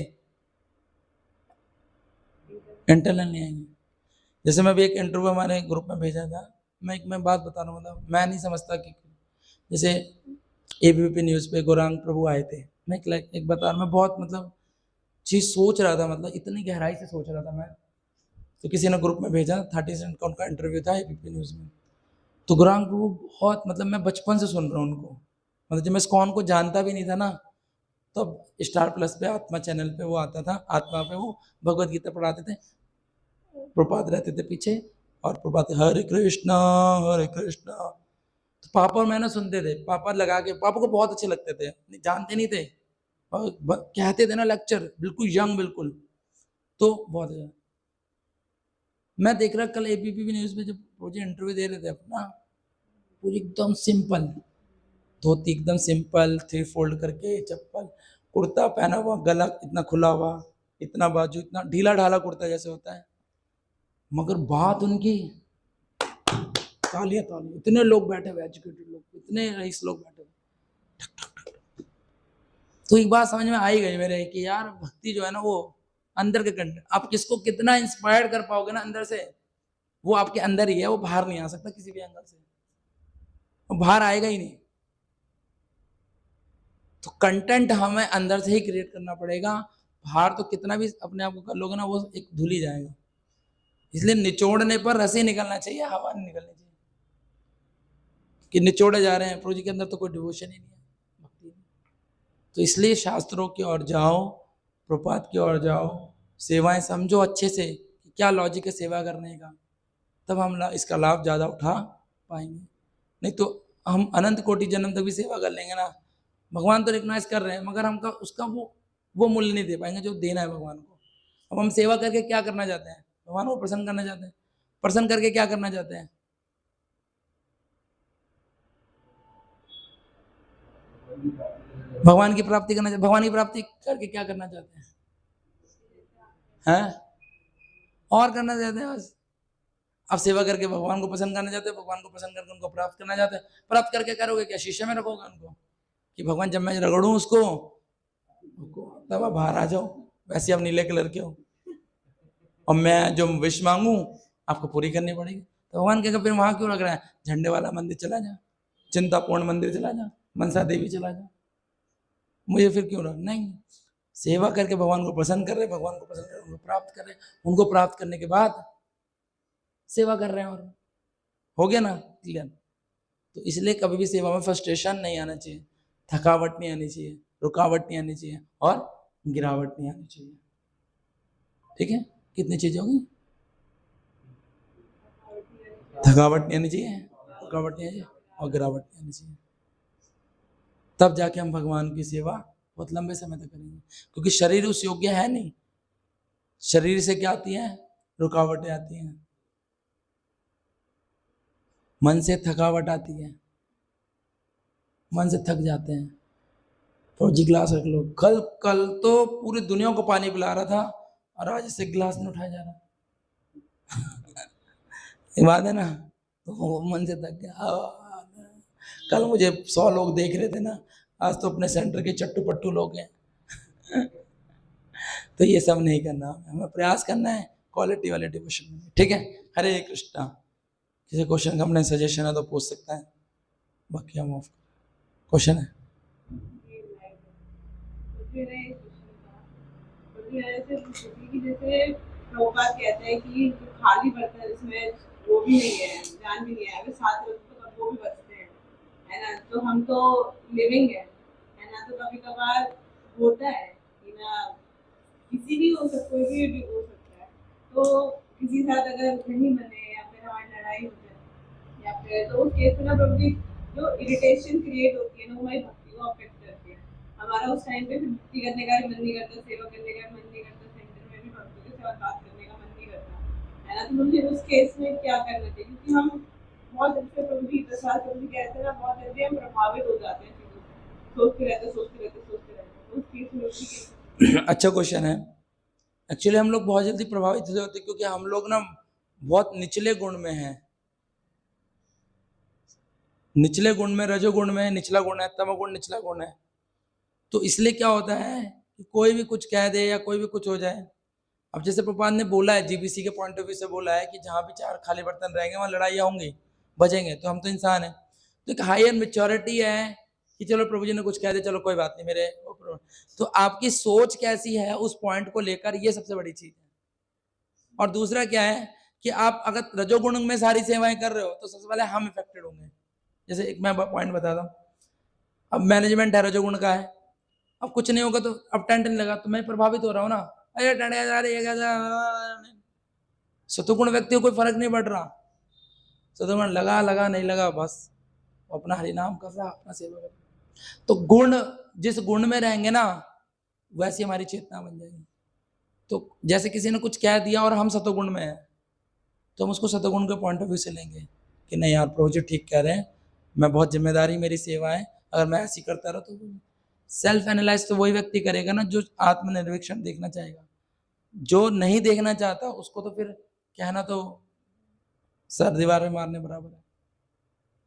इंटरनल नहीं आएंगे। जैसे मैं भी एक इंटरव्यू हमारे ग्रुप में भेजा था, मैं बात बता रहा हूँ, मतलब मैं नहीं समझता कि जैसे एबीपी न्यूज़ पे गौरांग प्रभु आए थे, मैं एक बता रहा, मैं बहुत मतलब चीज़ सोच रहा था, मतलब इतनी गहराई से सोच रहा था मैं, तो किसी ने ग्रुप में भेजा, 30 सेकंड का उनका इंटरव्यू था एबीपी न्यूज़ में। तो गौरांग प्रभु बहुत, मतलब मैं बचपन से सुन रहा हूँ उनको, मतलब जब मैं इस्कॉन को जानता भी नहीं था ना, तो स्टार प्लस पे आत्मा चैनल पे वो आता था, आत्मा पे वो भगवत गीता पढ़ाते थे, प्रपात रहते थे पीछे, और प्रपात हरे कृष्णा हरे कृष्णा। तो पापा और मैंने सुनते थे, पापा लगा के, पापा को बहुत अच्छे लगते थे, जानते नहीं थे, और कहते थे ना लेक्चर, बिल्कुल यंग बिल्कुल, तो बहुत अच्छा। मैं देख रहा कल एबीपी न्यूज़ में जब मुझे इंटरव्यू दे रहे थे अपना, पूरी एकदम सिंपल धोती, एकदम सिंपल 3 फोल्ड करके, चप्पल, कुर्ता पहना हुआ, गला इतना खुला हुआ, इतना बाजू, इतना ढीला ढाला कुर्ता जैसे होता है, मगर बात उनकी तालियां तालियां, इतने लोग बैठे हुए, एजुकेटेड लोग, इतने रईस लोग बैठे हुए, तो एक बात समझ में आई गई मेरे कि यार भक्ति जो है ना वो अंदर के कंटेंट, आप किसको कितना इंस्पायर कर पाओगे ना अंदर से, वो आपके अंदर ही है, वो बाहर नहीं आ सकता किसी भी एंगल से। और बाहर आएगा ही नहीं। तो कंटेंट हमें अंदर से ही क्रिएट करना पड़ेगा, बाहर तो कितना भी अपने आप को कर लोगे ना, वो एक धुल ही जाएगा। इसलिए निचोड़ने पर रस ही निकलना चाहिए, हवा नहीं निकलनी चाहिए कि निचोड़े जा रहे हैं। प्रभु जी के अंदर तो कोई डिवोशन ही नहीं है, भक्ति नहीं। तो इसलिए शास्त्रों की ओर जाओ, प्रपात की ओर जाओ, सेवाएं समझो अच्छे से कि क्या लॉजिक है सेवा करने का, तब हम इसका लाभ ज़्यादा उठा पाएंगे। नहीं तो हम अनंत कोटि जन्म तक भी सेवा कर लेंगे ना, भगवान तो रिकॉग्नाइज कर रहे हैं मगर हमका उसका वो मूल्य नहीं दे पाएंगे जो देना है भगवान को। अब हम सेवा करके क्या करना चाहते हैं? भगवान को प्रसन्न करना चाहते हैं। प्रसन्न करके क्या करना चाहते हैं? भगवान की प्राप्ति करना चाहते। भगवान की प्राप्ति करके क्या करना चाहते हैं? हैं? और करना चाहते हैं बस। अब सेवा करके भगवान को पसंद करना चाहते हैं, भगवान को पसंद करके उनको प्राप्त करना चाहते हैं। प्राप्त करके करोगे क्या? शीशे में रखोगे उनको कि भगवान जब मैं रगड़ूं उसको तब आप बाहर आ जाओ, वैसे आप नीले कलर के हो और मैं जो विश मांगू आपको पूरी करनी पड़ेगी। तो भगवान कहेगा फिर वहां क्यों रख रहा है? झंडे वाला मंदिर चला जा, चिंतापूर्ण मंदिर चला जा, मनसा देवी चला जा, मुझे फिर क्यों रख? नहीं, सेवा करके भगवान को प्रसन्न कर रहे, भगवान को प्रसन्न कर उनको प्राप्त कर रहे, उनको प्राप्त करने के बाद सेवा कर रहे हैं। और हो गया ना क्लियर? तो इसलिए कभी भी सेवा में फ्रस्ट्रेशन नहीं आना चाहिए, थकावट नहीं आनी चाहिए, रुकावट नहीं आनी चाहिए और गिरावट नहीं आनी चाहिए। ठीक है, कितनी चीजें होगी? थकावट नहीं आनी चाहिए, रुकावट नहीं आनी चाहिए और गिरावट नहीं आनी चाहिए। तब जाके हम भगवान की सेवा बहुत लंबे समय तक करेंगे, क्योंकि शरीर उस योग्य है नहीं। शरीर से क्या आती है? रुकावटें आती हैं, मन से थकावट आती है, मन से थक जाते हैं। तो जी गिलास रख लो, कल कल तो पूरी दुनिया को पानी पिला रहा था और आज से गिलास नहीं उठाया जा रहा। ये बात है ना, तो वो मन से थक गया। कल मुझे 100 लोग देख रहे थे ना, आज तो अपने सेंटर के चट्टू पट्टू लोग हैं। तो ये सब नहीं करना, हमें प्रयास करना है क्वालिटी वाले डिवोशन में। ठीक है, हरे कृष्णा। किसी क्वेश्चन का अपने सजेशन है तो पूछ सकता है, बाकी हम ऑफ। क्वेश्चन है? जैसे प्रभुपाद कहते हैं कि जो खाली बर्तन इसमें वो भी नहीं है, जान भी नहीं है, अगर 7 लोग तो वो भी बचते हैं, है ना? तो हम तो लिविंग है ना? तो कभी कभार होता है कि ना, किसी भी हो सकता, कोई भी हो सकता है, तो किसी के साथ अगर नहीं बने या फिर हमारी लड़ाई हो जाए या फिर, तो उस केस में ना प्रभु जी जो इरिटेशन क्रिएट होती है ना, वो हमारी भक्ति को अफेक्ट करती है। हमारा उस टाइम पे भक्ति करने का भी मन नहीं करता, सेवा करने का भी मन नहीं करता, सेंटर में भी भक्तों के साथ बात करने का मन नहीं करता, है ना? तो मुझे उस केस में क्या करना चाहिए? क्योंकि हम बहुत अच्छे प्रभु जी प्रसाद प्रभु जी कहते हैं ना, बहुत जल्दी हम प्रभावित हो जाते हैं चीज़ों से, सोचते रहते सोचते रहते सोचते रहते, तो उस चीज़ में उसी अच्छा क्वेश्चन है। एक्चुअली हम लोग बहुत जल्दी प्रभावित हो जाते हैं क्योंकि हम लोग ना बहुत निचले गुण में हैं। निचले गुण में, रजोगुण में निचला गुण है, तमोगुण निचला गुण है। तो इसलिए क्या होता है कि कोई भी कुछ कह दे या कोई भी कुछ हो जाए। अब जैसे प्रपात ने बोला है, जीबीसी के पॉइंट ऑफ व्यू से बोला है कि जहाँ भी 4 खाली बर्तन रहेंगे वहाँ लड़ाइयाँ होंगी, बजेंगे। तो हम तो इंसान हैं, तो एक हायर मेच्योरिटी है कि चलो प्रभु जी ने कुछ कह दिया, चलो कोई बात नहीं मेरे। तो आपकी सोच कैसी है उस पॉइंट को लेकर, ये सबसे बड़ी चीज है। और दूसरा क्या है कि आप अगर रजोगुण में सारी सेवाएं कर रहे हो तो सबसे पहले हम इफेक्टेड होंगे। जैसे एक मैं पॉइंट बताता हूँ, अब मैनेजमेंट है रजोगुण का है, अब कुछ नहीं होगा तो अब टेंट नहीं लगा तो मैं प्रभावित हो रहा हूँ ना, अरे टेंट जा रही है। सतुगुण व्यक्ति को कोई फर्क नहीं पड़ रहा, सतुगुण लगा लगा नहीं लगा बस अपना हरिनाम कर रहा, अपना सेवा कर रहा। तो गुण जिस गुण में रहेंगे ना वैसी हमारी चेतना बन जाएगी। तो जैसे किसी ने कुछ कह दिया और हम सतोगुण में हैं तो हम उसको सतोगुण के पॉइंट ऑफ व्यू से लेंगे कि नहीं यार प्रभु जी ठीक कह रहे हैं, मैं बहुत जिम्मेदारी मेरी सेवा है, अगर मैं ऐसी करता रहा तो सेल्फ एनालाइज तो वही व्यक्ति करेगा ना जो आत्मनिरीक्षण देखना चाहेगा। जो नहीं देखना चाहता उसको तो फिर कहना तो सर दीवार में मारने बराबर है।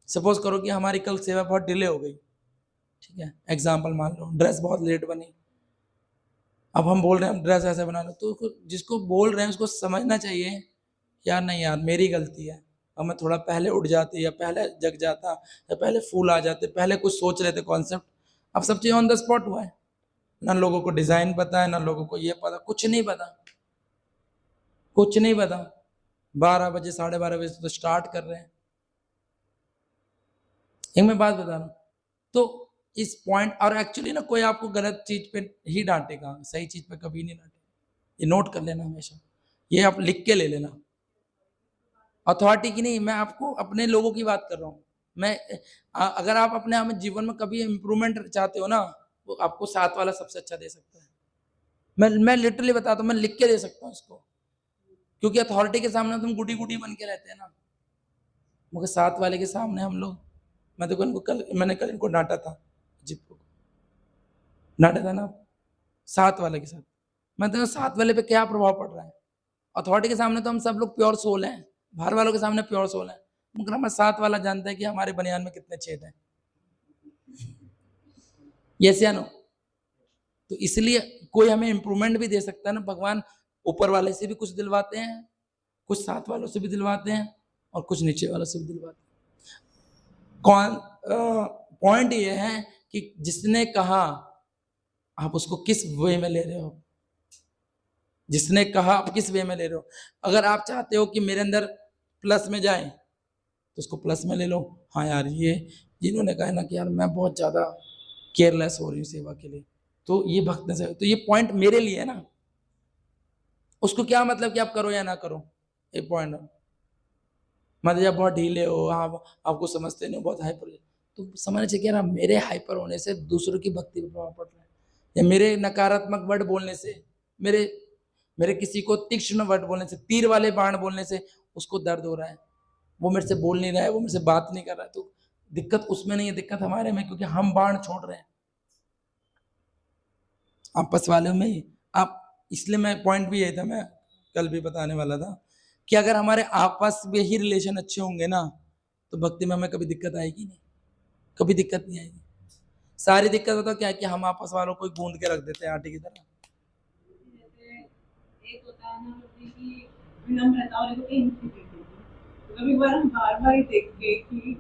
सपोज करो कि हमारी कल सेवा बहुत डिले हो गई, ठीक है, एग्जाम्पल मान लो ड्रेस बहुत लेट बनी, अब हम बोल रहे हैं ड्रेस ऐसे बना लो, तो जिसको बोल रहे हैं उसको समझना चाहिए यार नहीं यार मेरी गलती है, अब मैं थोड़ा पहले उठ जाती, या पहले जग जाता, या पहले फूल आ जाते, पहले कुछ सोच रहे थे कॉन्सेप्ट, अब सब चीज़ ऑन द स्पॉट हुआ है। ना लोगों को डिज़ाइन पता है, ना लोगों को ये पता, कुछ नहीं पता, कुछ नहीं पता। 12 बजे, 12:30 बजे से तो स्टार्ट कर रहे हैं। एक मैं बात बता रहा हूँ, तो इस पॉइंट, और एक्चुअली ना कोई आपको गलत चीज़ पे ही डाँटेगा, सही चीज़ पे कभी नहीं डाँटेगा। ये नोट कर लेना हमेशा, ये आप लिख के ले लेना। अथॉरिटी की नहीं, मैं आपको अपने लोगों की बात कर रहा हूँ। मैं अगर आप अपने आप में जीवन में कभी इम्प्रूवमेंट चाहते हो ना, तो आपको 7 वाला सबसे अच्छा दे सकता है। मैं लिटरली बताता हूँ, मैं लिख के दे सकता हूँ इसको, क्योंकि अथॉरिटी के सामने तुम गुडी-गुडी बन के रहते हैं ना, मगर 7 वाले के सामने हम लोग, मैंने कल इनको डाँटा था, जीतू को, डाँटा था ना 7 वाले के साथ। मैं तो 7 वाले पे क्या प्रभाव पड़ रहा है? अथॉरिटी के सामने तो हम सब लोग प्योर सोल हैं, बाहर वालों के सामने प्योर सोल हैं, मगर हमें 7 वाला जानता है कि हमारे बनियान में कितने छेद हैं। यस या नो? तो इसलिए कोई हमें इम्प्रूवमेंट भी दे सकता है ना, भगवान ऊपर वाले से भी कुछ दिलवाते हैं, कुछ 7 वालों से भी दिलवाते हैं, और कुछ नीचे वालों से भी दिलवाते हैं। पॉइंट ये है कि जिसने कहा, आप उसको किस वे में ले रहे हो, जिसने कहा आप किस वे में ले रहे हो। अगर आप चाहते हो कि मेरे अंदर प्लस में जाए, तो उसको प्लस में ले लो। हाँ यार, ये जिन्होंने कहा ना कि यार मैं बहुत ज़्यादा केयरलेस हो रही हूँ सेवा के लिए, तो ये भक्त से, तो ये पॉइंट मेरे लिए है ना। उसको क्या मतलब कि आप करो या ना करो, एक पॉइंट है। मतलब जब बहुत ढीले हो, आप आपको समझते नहीं हो, बहुत हाइपर, तो समझना चाहिए कि यार मेरे हाइपर होने से दूसरों की भक्ति पर प्रभाव पड़ रहा है, या मेरे नकारात्मक वर्ड बोलने से, मेरे मेरे किसी को तीक्ष्ण वर्ड बोलने से, तीर वाले बाण बोलने से उसको दर्द हो रहा है, वो मेरे से बोल नहीं रहा है, वो मेरे से बात नहीं कर रहा है, तो दिक्कत उसमें नहीं है, दिक्कत हमारे में, क्योंकि हम बाण छोड़ रहे हैं आपस वालों में ही। आप, इसलिए मैं पॉइंट भी यही था, मैं कल भी बताने वाला था कि अगर हमारे आपस में ही रिलेशन अच्छे होंगे ना, तो भक्ति में हमें कभी दिक्कत आएगी नहीं, कभी दिक्कत नहीं आएगी। सारी दिक्कत होता क्या है कि हम आपस वालों को गूंद के रख देते हैं आटे की तरह। एक होता है ना कि विनम्रता, और एक होती है इंसिग्निफिकेंस। तो कभी बार हम बार-बार ही देखते कि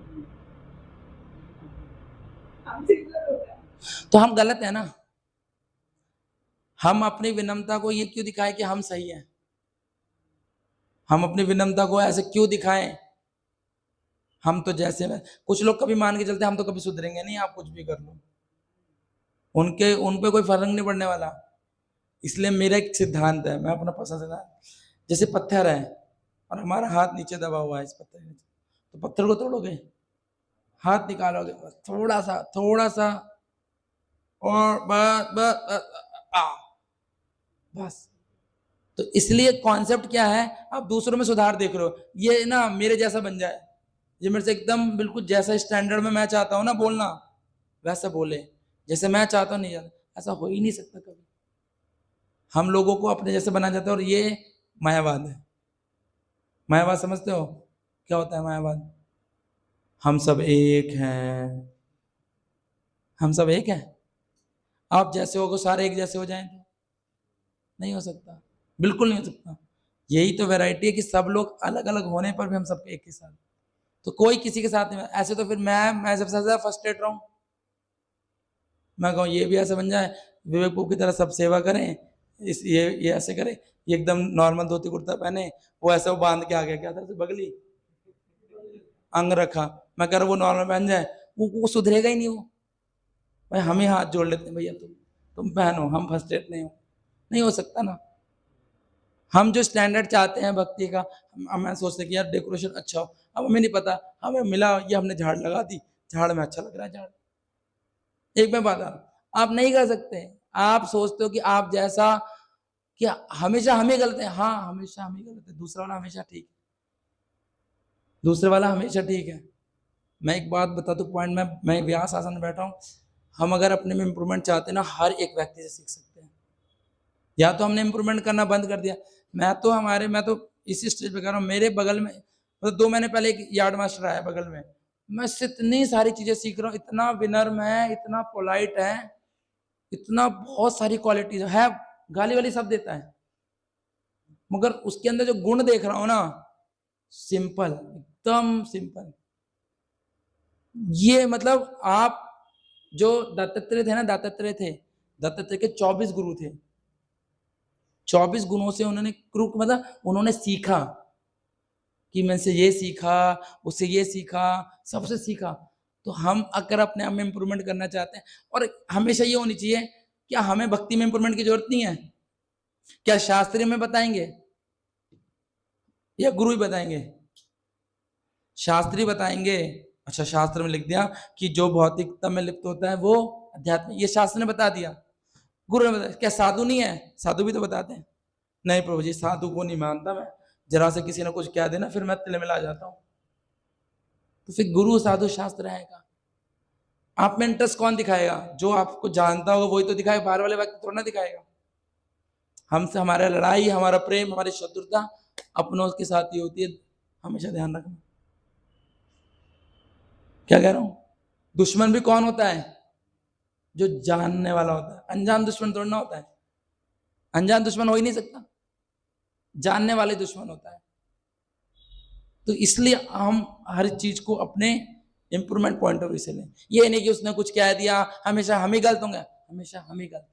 हमसे गलत होता है। तो हम गलत है ना, हम अपनी विनम्रता को ये क्यों दिखाएं कि हम सही हैं, हम अपनी विनम्रता को ऐसे क्यों दिखाएं, हम तो जैसे में, कुछ लोग कभी मान के चलते हैं हम तो कभी सुधरेंगे नहीं, आप कुछ भी कर लो, उन पे कोई फर्क नहीं पड़ने वाला। इसलिए मेरा एक सिद्धांत है, मैं अपना पसंद सिद्धांत, जैसे पत्थर है और हमारा हाथ नीचे दबा हुआ है इस पत्थर के नीचे, तो पत्थर को तोड़ोगे, हाथ निकालोगे, बस थोड़ा सा, और बस। तो इसलिए कॉन्सेप्ट क्या है, आप दूसरों में सुधार देख रहे हो, ये ना मेरे जैसा बन जाए, ये मेरे से एकदम बिल्कुल जैसा स्टैंडर्ड में मैं चाहता हूँ ना बोलना, वैसा बोले, जैसे मैं चाहता हूँ नहीं जाता, ऐसा हो ही नहीं सकता कभी। हम लोगों को अपने जैसे बनाया जाता है, और ये मायावाद है। मायावाद समझते हो क्या होता है मायावाद? हम सब एक हैं, हम सब एक हैं, आप जैसे हो सारे एक जैसे हो जाएं, तो नहीं हो सकता, बिल्कुल नहीं हो सकता। यही तो वैरायटी है कि सब लोग अलग अलग होने पर भी हम सब एक के साथ, तो कोई किसी के साथ नहीं। ऐसे तो फिर मैं सबसे ज्यादा फर्स्ट्रेट रहूं, मैं कहूँ ये भी ऐसा बन जाए, विवेक की तरह सब सेवा करें, ये ऐसे करे, ये एकदम नॉर्मल धोती कुर्ता पहने, वो ऐसा वो बांध के आ गया, क्या था बगली अंग रखा, मैं कह रहा वो नॉर्मल पहन जाए, वो सुधरेगा ही नहीं वो। भाई हम ही हाथ जोड़ लेते हैं, भैया तुम पहनो, हम फर्स्ट्रेट नहीं हो, नहीं हो सकता ना। हम जो स्टैंडर्ड चाहते हैं भक्ति का, हम सोचते कि यार डेकोरेशन अच्छा हो, अब हमें नहीं पता, हमें मिला ये हमने झाड़ लगा दी, झाड़ में अच्छा लग रहा है झाड़। एक मैं बात आप नहीं कर सकते, आप सोचते हो कि आप जैसा, कि हमेशा हम ही गलत है, हाँ हमेशा हम ही गलत है, दूसरा वाला हमेशा ठीक है, दूसरे वाला हमेशा ठीक है। मैं एक बात बता दूं, पॉइंट में मैं व्यास आसन में बैठा हूँ, हम अगर अपने में इम्प्रूवमेंट चाहते हैं ना, हर एक व्यक्ति से सीख सकते हैं। या तो हमने इम्प्रूवमेंट करना बंद कर दिया, मैं तो इसी स्टेज पे कर रहा हूँ, मेरे बगल में मतलब 2 महीने पहले एक यार्ड मास्टर आया बगल में, मैं इससे इतनी सारी चीजें सीख रहा हूँ, इतना विनम्र है, इतना पोलाइट है, इतना बहुत सारी क्वालिटीज है, गाली वाली सब देता है, मगर उसके अंदर जो गुण देख रहा हूँ ना, सिंपल, एकदम सिंपल। ये मतलब आप जो दत्तात्रेय थे ना, दत्तात्रेय के 24 गुरु थे। 24 गुणों से उन्होंने क्रुक मतलब उन्होंने सीखा कि मैं से ये सीखा, उससे ये सीखा, सबसे सीखा। तो हम अगर अपने आप में इम्प्रूवमेंट करना चाहते हैं, और हमेशा ये होनी चाहिए, क्या हमें भक्ति में इम्प्रूवमेंट की जरूरत नहीं है? क्या शास्त्री में बताएंगे या गुरु ही बताएंगे? शास्त्री बताएंगे। अच्छा, शास्त्र में लिख दिया कि जो भौतिकता में लिप्त होता है वो अध्यात्म, ये शास्त्र ने बता दिया। गुरु ने बताया। क्या साधु नहीं है? साधु भी तो बताते हैं। नहीं प्रभु जी, साधु को नहीं मानता मैं, जरा से किसी ने कुछ कह देना फिर मैं तिल मिला जाता हूं। तो फिर गुरु साधु शास्त्र रहेगा। आप में इंटरेस्ट कौन दिखाएगा? जो आपको जानता होगा वही तो दिखाएगा, बाहर वाले व्यक्ति थोड़ा ना दिखाएगा। हमसे हमारा लड़ाई, हमारा प्रेम, हमारी शत्रुता अपनों के साथ ही होती है। हमेशा ध्यान रखना। क्या कह रहा हूं? दुश्मन भी कौन होता है? जो जानने वाला होता है। अनजान दुश्मन थोड़ा ना होता है। अनजान दुश्मन हो ही नहीं सकता, जानने वाले दुश्मन होता है। तो इसलिए हम हर चीज को अपने इंप्रूवमेंट पॉइंट ऑफ व्यू से लें। ये नहीं कि उसने कुछ कह दिया हमेशा हम ही गलत होंगे, हमेशा हम ही गलत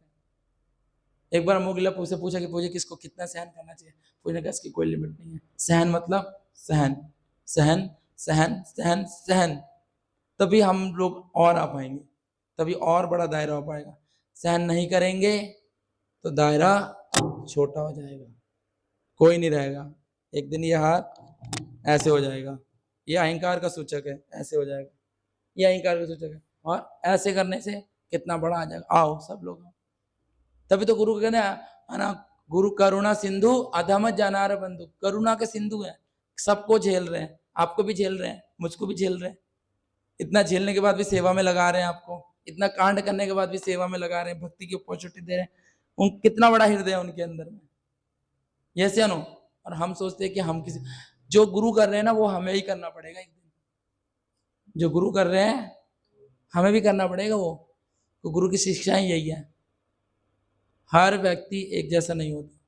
हैं। एक बार मोगिला से पूछा कि पूछे किसको कितना सहन करना चाहिए? पूछने ने कहा इसकी कोई लिमिट नहीं है। सहन मतलब सहन, सहन, सहन, सहन, सहन, तभी हम लोग और आ पाएंगे, तभी और बड़ा दायरा हो पाएगा। सहन नहीं करेंगे तो दायरा छोटा हो जाएगा, कोई नहीं रहेगा। एक दिन ये हाथ ऐसे हो जाएगा, ये अहंकार का सूचक है, ऐसे हो जाएगा, ये अहंकार का सूचक है, और ऐसे करने से कितना बड़ा आ जाएगा। आओ सब लोग आओ। तभी तो गुरु कहते हैं ना, गुरु करुणा सिंधु अधम जनार बंधु। करुणा के सिंधु है, सबको झेल रहे हैं, आपको भी झेल रहे हैं, मुझको भी झेल रहे हैं। इतना झेलने के बाद भी सेवा में लगा रहे हैं आपको, इतना कांड करने के बाद भी सेवा में लगा रहे हैं, भक्ति की अपॉर्चुनिटी दे रहे हैं। उन कितना बड़ा हृदय है उनके अंदर में, ये से नो। और हम सोचते हैं कि हम किसी, जो गुरु कर रहे हैं ना वो हमें ही करना पड़ेगा एक दिन। जो गुरु कर रहे हैं हमें भी करना पड़ेगा वो, तो गुरु की शिक्षाएं यही है। हर व्यक्ति एक जैसा नहीं होता,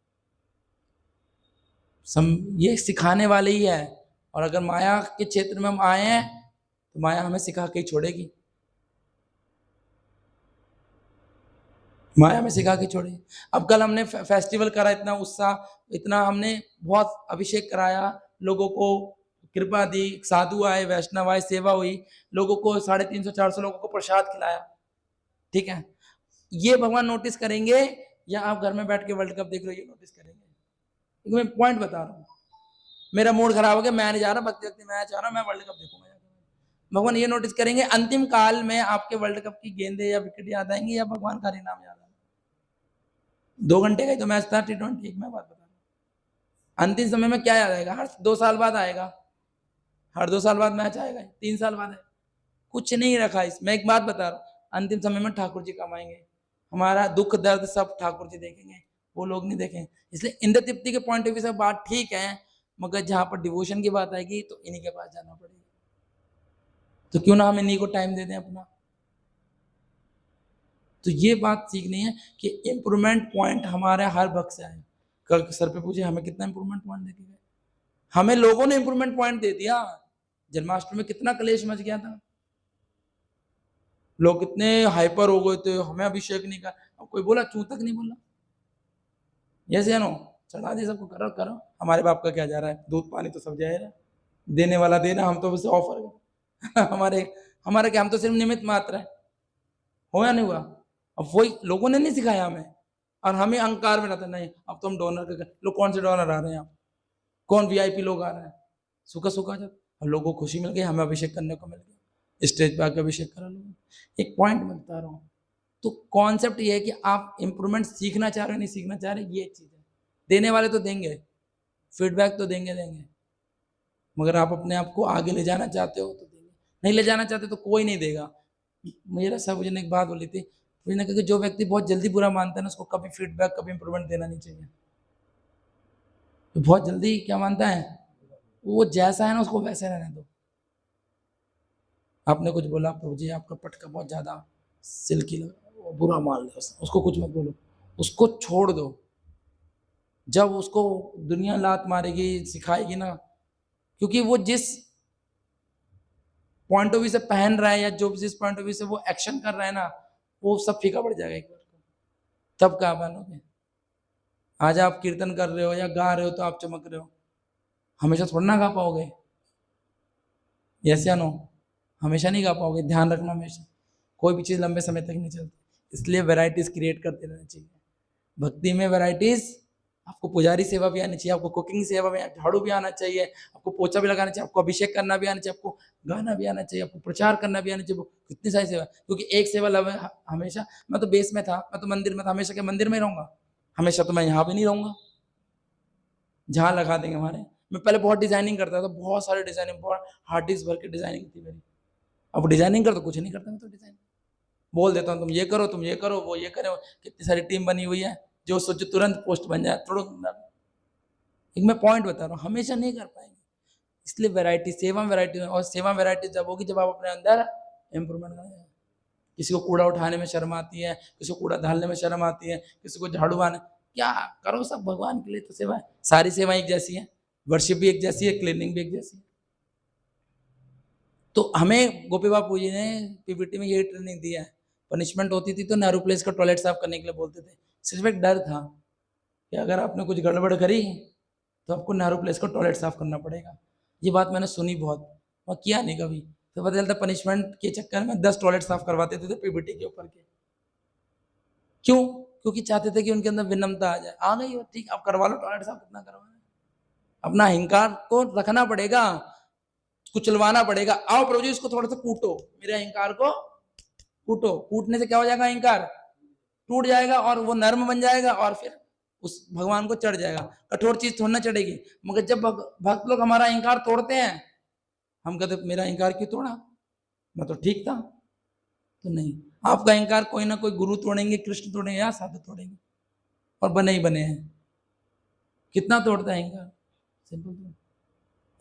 ये सिखाने वाले ही है। और अगर माया के क्षेत्र में हम आए हैं तो माया हमें सिखा के ही छोड़ेगी, माया में सिखा के छोड़ेगी। अब कल हमने फेस्टिवल करा, इतना उत्साह, इतना हमने बहुत अभिषेक कराया, लोगों को कृपा दी, साधु आए, वैष्णव आए, सेवा हुई, लोगों को 350-400 लोगों को प्रसाद खिलाया। ठीक है, ये भगवान नोटिस करेंगे या आप घर में बैठ के वर्ल्ड कप देख रहे हो ये नोटिस करेंगे? मैं पॉइंट बता रहा हूँ। मेरा मूड खराब हो गया, मैं नहीं जा रहा भक्ति भक्ति, मैं चाह रहा हूँ मैं वर्ल्ड कप देखूंगा। भगवान ये नोटिस करेंगे अंतिम काल में आपके वर्ल्ड कप की गेंदे या विकेट याद आएंगी या भगवान का हरि नाम याद आएगा? 2 घंटे का ही तो मैच था T20, एक मैं बात बता रहा हूँ। अंतिम समय में क्या याद आएगा? हर 2 साल बाद आएगा, हर 2 साल बाद मैच आएगा, 3 साल बाद है, कुछ नहीं रखा इसमें। एक बात बता रहा हूँ, अंतिम समय में ठाकुर जी कमाएंगे, हमारा दुख दर्द सब ठाकुर जी देखेंगे, वो लोग नहीं देखेंगे। इसलिए इंद्र तृप्ति के पॉइंट ऑफ व्यू से बात ठीक है, मगर जहां पर डिवोशन की बात आएगी तो इन्हीं के पास जाना पड़ेगा। तो क्यों ना हम इन्हीं को टाइम दे दें अपना। तो ये बात सीखनी है कि इंप्रूवमेंट पॉइंट हमारे हर भक्त से आए। कल सर पे पूछे हमें कितना इंप्रूवमेंट पॉइंट दे गए? हमें लोगों ने इंप्रूवमेंट पॉइंट दे दिया। जन्माष्टमी में कितना कलेश मच गया था, लोग कितने हाइपर हो गए थे, हमें अभिषेक नहीं कर, अब कोई बोला चू तक नहीं बोला, यस या नो? चढ़ा दी सबको, करो करो, हमारे बाप का क्या जा रहा है, दूध पानी तो सब जा रहा है, देने वाला देना, हम तो बस ऑफर हमारे हमारा क्या, हम तो सिर्फ निमित्त मात्र है। हो या नहीं हुआ? अब वही लोगों ने नहीं सिखाया हमें, और हमें अहंकार में रहता नहीं अब तो हम डोनर के लोग, कौन से डोनर आ रहे हैं आप, कौन वीआईपी लोग आ रहे हैं, सूखा सूखा जब अब लोगों को खुशी मिल गई, हमें अभिषेक करने को मिल गया, स्टेज पे आकर अभिषेक करा लोगों। एक पॉइंट मैं बता रहा हूँ, तो कॉन्सेप्ट ये है कि आप इंप्रूवमेंट सीखना चाह रहे हो नहीं सीखना चाह रहे, ये चीज है। देने वाले तो देंगे, फीडबैक तो देंगे, मगर आप अपने आप को आगे ले जाना चाहते हो तो देंगे, नहीं ले जाना चाहते तो कोई नहीं देगा। मेरा साहब ने एक बात बोली थी, उसने कहा कि जो व्यक्ति बहुत जल्दी बुरा मानता है ना उसको कभी फीडबैक कभी इंप्रूवमेंट देना नहीं चाहिए। तो बहुत जल्दी क्या मानता है, वो जैसा है ना उसको वैसे रहने दो। आपने कुछ बोला प्रभु जी आपका पटका बहुत ज्यादा सिल्की लगा, वो बुरा मान लो, उसको कुछ मत बोलो, उसको छोड़ दो। जब उसको दुनिया लात मारेगी सिखाएगी ना, क्योंकि वो जिस पॉइंट ऑफ व्यू से पहन रहा है या जो जिस पॉइंट ऑफ व्यू से वो एक्शन कर रहा है ना, वो सब फीका पड़ जाएगा एक बार को। तब क्या मानोगे? आज आप कीर्तन कर रहे हो या गा रहे हो तो आप चमक रहे हो, हमेशा थोड़ा ना गा पाओगे। यस या नो? हमेशा नहीं गा पाओगे, ध्यान रखना हमेशा। कोई भी चीज़ लंबे समय तक नहीं चलती, इसलिए वैरायटीज क्रिएट करते रहना चाहिए। भक्ति में वैरायटीज, आपको पुजारी सेवा भी आनी चाहिए, आपको कुकिंग सेवा में झाड़ू भी आना चाहिए, आपको पोछा भी लगाना चाहिए, आपको अभिषेक करना भी आना चाहिए, आपको गाना भी आना चाहिए, आपको प्रचार करना भी आना चाहिए। कितनी सारी सेवा, क्योंकि एक सेवा हमेशा। मैं तो बेस में था, मैं तो मंदिर में था, हमेशा के मंदिर में रहूंगा? हमेशा तो मैं यहाँ भी नहीं रहूंगा, जहाँ लगा देंगे हमारे। मैं पहले बहुत डिजाइनिंग करता था, बहुत सारे डिजाइनिंग, बहुत हार्ड डिस्क भर के डिजाइनिंग थी मेरी। अब डिजाइनिंग कर तो कुछ नहीं करता मैं तो, डिजाइन बोल देता हूँ तुम ये करो, तुम ये करो, वो ये करो। कितनी सारी टीम बनी हुई है, जो सोचो तुरंत पोस्ट बन जाए। थोड़ा एक मैं पॉइंट बता रहा हूँ, हमेशा नहीं कर पाएंगे। इसलिए वैरायटी, सेवा वैरायटी, और सेवा वैरायटी जब होगी जब आप अपने अंदर इंप्रूवमेंट करेंगे। किसी को कूड़ा उठाने में शर्म आती है, किसी को कूड़ा डालने में शर्म आती है, किसी को झाड़ू आने, क्या करो, सब भगवान के लिए तो सेवा है। सारी सेवाएं एक जैसी है, वर्शिप भी एक जैसी है, क्लीनिंग भी एक जैसी है। तो हमें गोपी बापू जी ने पीपीटी में यही ट्रेनिंग दिया है। पनिशमेंट होती थी तो नेहरू प्लेस का टॉयलेट साफ करने के लिए बोलते थे। सिर्फ एक डर था कि अगर आपने कुछ गड़बड़ करी तो आपको नेहरू प्लेस का टॉयलेट साफ करना पड़ेगा। ये बात मैंने सुनी बहुत, और किया नहीं कभी। तो पता चलता पनिशमेंट के चक्कर में 10 टॉयलेट साफ करवाते थे पीपीटी के ऊपर के। क्यों? क्योंकि चाहते थे कि उनके अंदर विनम्रता आ जाए। आ गई हो, ठीक, आप करवा लो टॉयलेट साफ, कितना करवाना है। अपना अहंकार को रखना पड़ेगा, कुचलवाना पड़ेगा। आओ प्रभु जी, इसको थोड़ा सा कूटो, मेरे अहंकार को कूटो। कूटने से क्या हो जाएगा? अहंकार टूट जाएगा और वो नर्म बन जाएगा, और फिर उस भगवान को चढ़ जाएगा। कठोर चीज थोड़ी ना चढ़ेगी। मगर जब भक्त लोग हमारा अहंकार तोड़ते हैं, हम कहते मेरा अहंकार क्यों तोड़ा, मैं तो ठीक था। तो नहीं, आपका अहंकार कोई ना कोई गुरु तोड़ेंगे, कृष्ण तोड़ेंगे या साधु तोड़ेंगे, और बने ही बने हैं। कितना तोड़ता है अहंकार? सिंपल।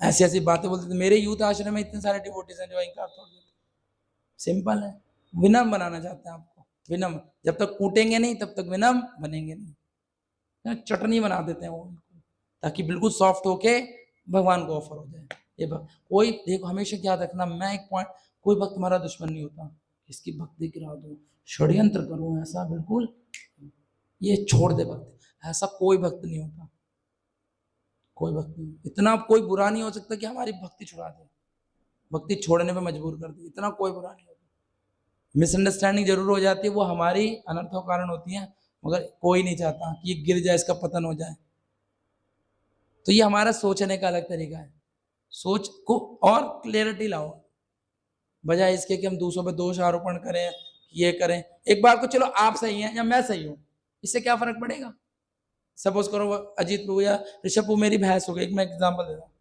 ऐसी ऐसी बातें बोलते थे। मेरे यूथ आश्रम में इतने सारे डिवोटीज हैं जो अहंकार तोड़ देते। सिंपल है, विनम्र बनाना चाहते हैं आपको। विनम्र, जब तक कूटेंगे नहीं तब तक विनम्र बनेंगे नहीं। चटनी बना देते हैं वो, ताकि बिल्कुल सॉफ्ट होके भगवान को ऑफर हो जाए। ये कोई देखो, हमेशा क्या रखना, मैं एक पॉइंट, कोई भक्त तुम्हारा दुश्मन नहीं होता। इसकी भक्ति गिरा दो, षड्यंत्र करूं, ऐसा बिल्कुल ये छोड़ दे भक्त, ऐसा कोई भक्त नहीं होता। कोई भक्त नहीं, इतना कोई बुरा नहीं हो सकता कि हमारी भक्ति छुड़ा दे, भक्ति छोड़ने पे मजबूर कर दे, इतना कोई बुरा नहीं होता। मिसअंडरस्टैंडिंग जरूर हो जाती है, वो हमारी अनर्थों कारण होती है, मगर कोई नहीं चाहता कि ये गिर जाए, इसका पतन हो जाए। तो ये हमारा सोचने का अलग तरीका है। सोच को और क्लियरिटी लाओ, बजाय इसके कि हम दूसरों पे दोष आरोपण करें, ये करें। एक बार को चलो आप सही हैं या मैं सही हूं, इससे क्या फर्क पड़ेगा? सपोज करो अजीत प्रभु या ऋषभ प्रभु मेरी बहस हो गई, मैं एग्जाम्पल दे रहा हूँ,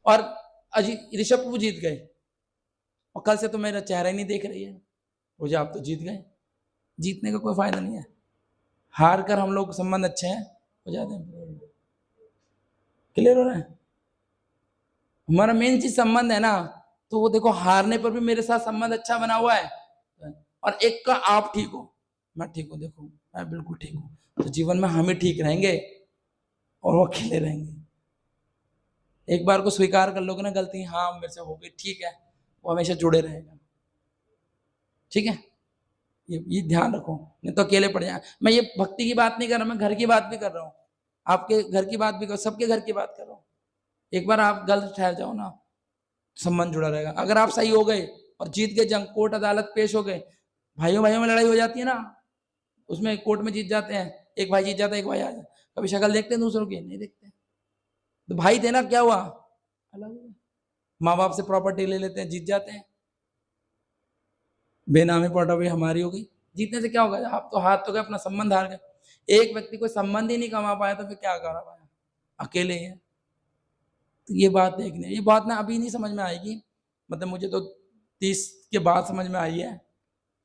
और अजीत ऋषभ प्रभु जीत गए, और कल से तो मेरा चेहरा ही नहीं देख रही है, मुझे आप तो जीत गए। जीतने का कोई फायदा नहीं है। हार कर हम लोग संबंध अच्छे हैं हो जाते हैं। क्लियर हो रहा है? हमारा मेन चीज संबंध है ना, तो वो देखो हारने पर भी मेरे साथ संबंध अच्छा बना हुआ है, और एक का आप ठीक हो, मैं ठीक हूँ, देखो मैं बिल्कुल ठीक हूँ, तो जीवन में हम ही ठीक रहेंगे और वो अकेले रहेंगे। एक बार को स्वीकार कर लोगे ना गलती, हाँ मेरे से हो गई, ठीक है, वो हमेशा जुड़े रहेगा। ठीक है, ये ध्यान रखो, नहीं तो अकेले पड़ जाए। मैं ये भक्ति की बात नहीं कर रहा, मैं घर की बात भी कर रहा हूँ, आपके घर की बात भी कर, सबके घर की बात कर रहा हूँ। एक बार आप गलत ठहर जाओ ना, संबंध जुड़ा रहेगा। अगर आप सही हो गए और जीत गए, जंग कोर्ट अदालत पेश हो गए, भाइयों भाइयों में लड़ाई हो जाती है ना, उसमें कोर्ट में जीत जाते हैं, एक भाई जीत जाता है, एक भाई आ जाता है, कभी शक्ल देखते हैं दूसरों की? नहीं देखते। तो भाई थे ना, क्या हुआ? अलग। माँ बाप से प्रॉपर्टी ले लेते हैं, जीत जाते हैं, बेनामी प्रॉपर्टी हमारी हो गई। जीतने से क्या होगा? आप तो हाथ तो गए, अपना संबंध हार गए। एक व्यक्ति कोई संबंध ही नहीं कमा पाया तो फिर क्या कर पाया? अकेले है। तो ये बात देखने, ये बात ना अभी नहीं समझ में आएगी, मतलब मुझे तो 30 के बाद समझ में आई है,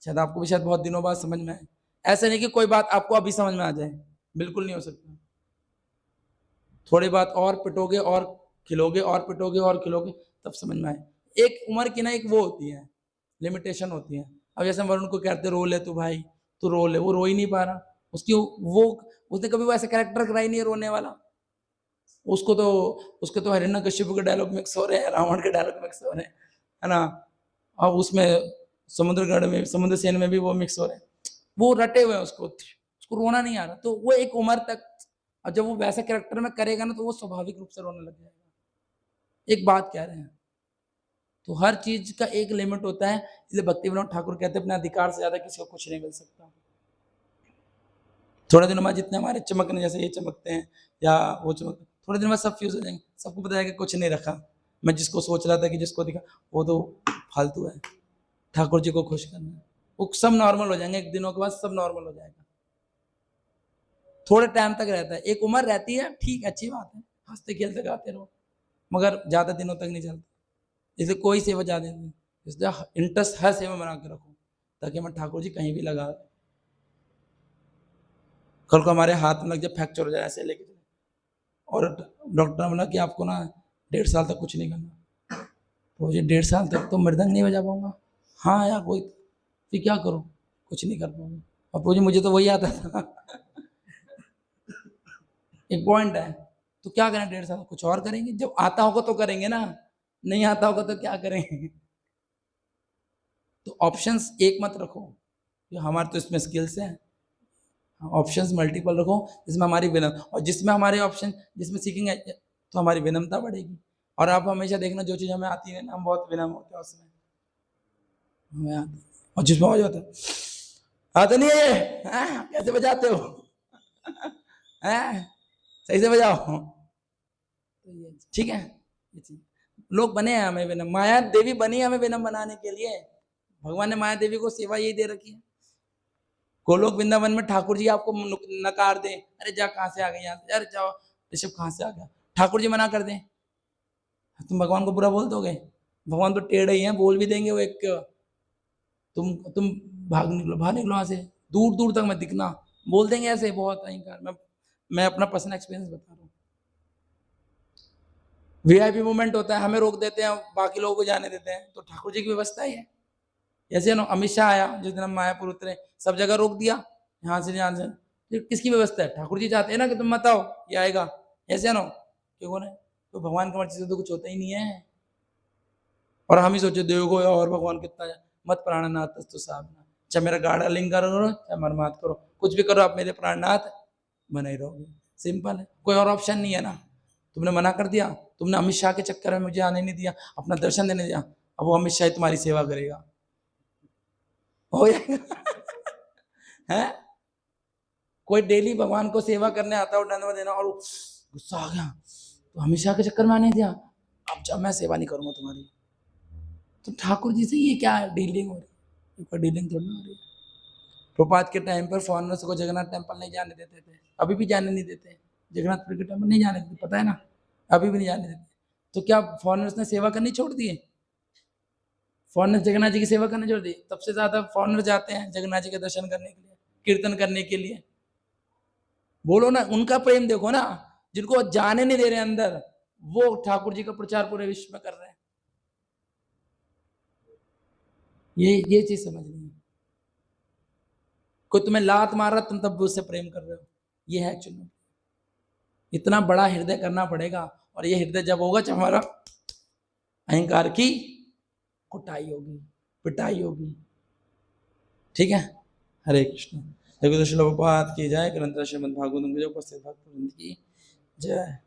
शायद आपको भी शायद बहुत दिनों बाद समझ में आए। ऐसा नहीं कि कोई बात आपको अभी समझ में आ जाए, बिल्कुल नहीं हो सकता। थोड़ी बात और पिटोगे और खिलोगे, और पिटोगे और खिलोगे, तब समझ में आए। एक उम्र की ना एक वो होती है, लिमिटेशन होती है। अब जैसे वरुण को कहते रो ले तू भाई, तू रो ले, वो रो ही नहीं पा रहा, उसकी वो उसने कभी वो ऐसा कैरेक्टर कराई नहीं है रोने वाला। उसके तो हिरण्यकशिपु के डायलॉग मिक्स हो रहे हैं, रावण के डायलॉग मिक्स हो रहे हैं, है ना, और उसमें समुद्रगढ़ में, समुद्र सेन में भी वो मिक्स हो रहे हैं, वो रटे हुए हैं, उसको रोना नहीं आ रहा। तो वो एक उम्र तक, और जब वो वैसा कैरेक्टर में करेगा ना, तो वो स्वाभाविक रूप से रोने लग जाएगा। एक बात कह रहे हैं, तो हर चीज का एक लिमिट होता है। इसलिए भक्ति विनोद ठाकुर कहते हैं, अपने अधिकार से ज्यादा किसी को कुछ नहीं मिल सकता। थोड़े दिनों बाद जितने हमारे चमकने, जैसे ये चमकते हैं या वो चमकते, थोड़े दिन बाद सब फ्यूज हो जाएंगे, सबको पता है कि कुछ नहीं रखा। मैं जिसको सोच रहा था कि जिसको दिखा, वो तो फालतू है, ठाकुर जी को खुश करना है। वो सब नॉर्मल हो जाएंगे, एक दिनों के बाद सब नॉर्मल हो जाएगा। थोड़े टाइम तक रहता है, एक उम्र रहती है, ठीक, अच्छी बात है, हंसते खेलते गाते रहो, मगर ज्यादा दिनों तक नहीं चलता। इसलिए कोई सेवा ज्यादा नहीं, इसलिए इंटरेस्ट हर सेवा बना के रखो, ताकि मैं ठाकुर जी कहीं भी लगा, कल को हमारे हाथ में लग जाए, फ्रैक्चर हो जाए, ऐसे लेके चले, और डॉक्टर ने बोला कि आपको ना 1.5 साल तक कुछ नहीं करना। तो मुझे 1.5 साल तक तो मृदंग नहीं बजा पाऊंगा। हाँ यार, कोई फिर क्या करूँ, कुछ नहीं कर पाऊंगा। और मुझे तो वही आता था। एक पॉइंट है, तो क्या करें 1.5 साल, कुछ और करेंगे, जब आता होगा तो करेंगे ना, नहीं आता होगा तो क्या करेंगे। तो ऑप्शंस एक मत रखो, हमारे तो इसमें स्किल्स हैं, ऑप्शंस मल्टीपल रखो, जिसमें हमारी विनम्र, और जिसमें हमारे ऑप्शन, जिसमें सीखेंगे तो हमारी विनम्रता बढ़ेगी। और आप हमेशा देखना, जो चीज़ हमें आती है ना, हम बहुत विनम्र होते हैं उसमें, हमें आती है। और जिसमें हो जाता है, आता नहीं है ये, कैसे बजाते हो, सही से बजाओ, तो ये ठीक है। लोग बने हैं हमें विनम्र, माया देवी बनी है हमें विनम्र बनाने के लिए। भगवान ने माया देवी को सेवा यही दे रखी है। गोलोक वृंदावन में ठाकुर जी आपको नकार दें, अरे जा, कहाँ से आ गए यहाँ से, अरे जाओ ऋषभ, कहाँ से आ गया, ठाकुर जी मना कर दें, तुम भगवान को बुरा बोल दोगे। भगवान तो टेढ़े ही हैं, बोल भी देंगे वो एक, तुम भाग निकलो, बाहर निकलो वहां से, दूर दूर तक मत दिखना, बोल देंगे ऐसे, बहुत अहंकार। मैं अपना पर्सनल एक्सपीरियंस बता रहा हूँ। वीआईपी मूवमेंट होता है, हमें रोक देते हैं, बाकी लोगों को जाने देते हैं, तो ठाकुर जी की व्यवस्था ही है। ऐसे ना, अमित शाह आया जिस दिन हम मायापुर उतरे, सब जगह रोक दिया, यहाँ से यहाँ से, किसकी व्यवस्था है, ठाकुर जी चाहते हैं ना कि तुम मत आओ, ये आएगा, ऐसे ना, क्यों ना, तो भगवान की मर्जी से तो कुछ होता ही नहीं है। और हम ही सोचे देव को और भगवान कितना है, मत प्राणनाथ तो साहब, चाहे मेरा गाड़ा लिंग करो, चाहे मरमात करो, कुछ भी करो, आप मेरे प्राणनाथ बने ही रहोगे। सिंपल है, कोई और ऑप्शन नहीं है ना। तुमने मना कर दिया, तुमने अमित शाह के चक्कर में मुझे आने नहीं दिया, अपना दर्शन देने दिया, अब वो अमित शाह तुम्हारी सेवा करेगा, हो जाएगा। है, कोई डेली भगवान को सेवा करने आता है, दंडवत देना, और गुस्सा आ गया, तो हमेशा के चक्कर में आने दिया, अब जब मैं सेवा नहीं करूंगा तुम्हारी। तो ठाकुर जी से ये क्या डीलिंग हो रही है, डीलिंग थोड़ी हो रही है। प्रपात के टाइम पर फॉरनर्स को जगन्नाथ टेम्पल नहीं जाने देते थे, अभी भी जाने नहीं देते, जगन्नाथपुरी के टेम्पल नहीं जाने देते, पता है ना, अभी भी नहीं जाने देते। तो क्या फॉरनर्स ने सेवा करनी छोड़ दी है? फॉरनर्स जगन्नाथ जी की सेवा करनी छोड़ दी? तब से ज्यादा फॉरनर जाते हैं जगन्नाथ जी के दर्शन करने के लिए, कीर्तन करने के लिए। बोलो ना, उनका प्रेम देखो ना, जिनको जाने नहीं दे रहे अंदर, वो ठाकुर जी का प्रचार पूरे विश्व में कर रहे हैं। ये चीज समझनी है। कोई तुम्हें लात मार रहा, तुम तब भी उससे प्रेम कर रहे हो, ये है एक्चुअली। इतना बड़ा हृदय करना पड़ेगा, और ये हृदय जब होगा जब हमारा अहंकार की कुटाई होगी, पिटाई होगी। ठीक है, हरे कृष्ण। जगत श्रील प्रभुपाद की जय, ग्रंथ श्रीमद् भागवतम की जय, उपस्थित भक्त की जय।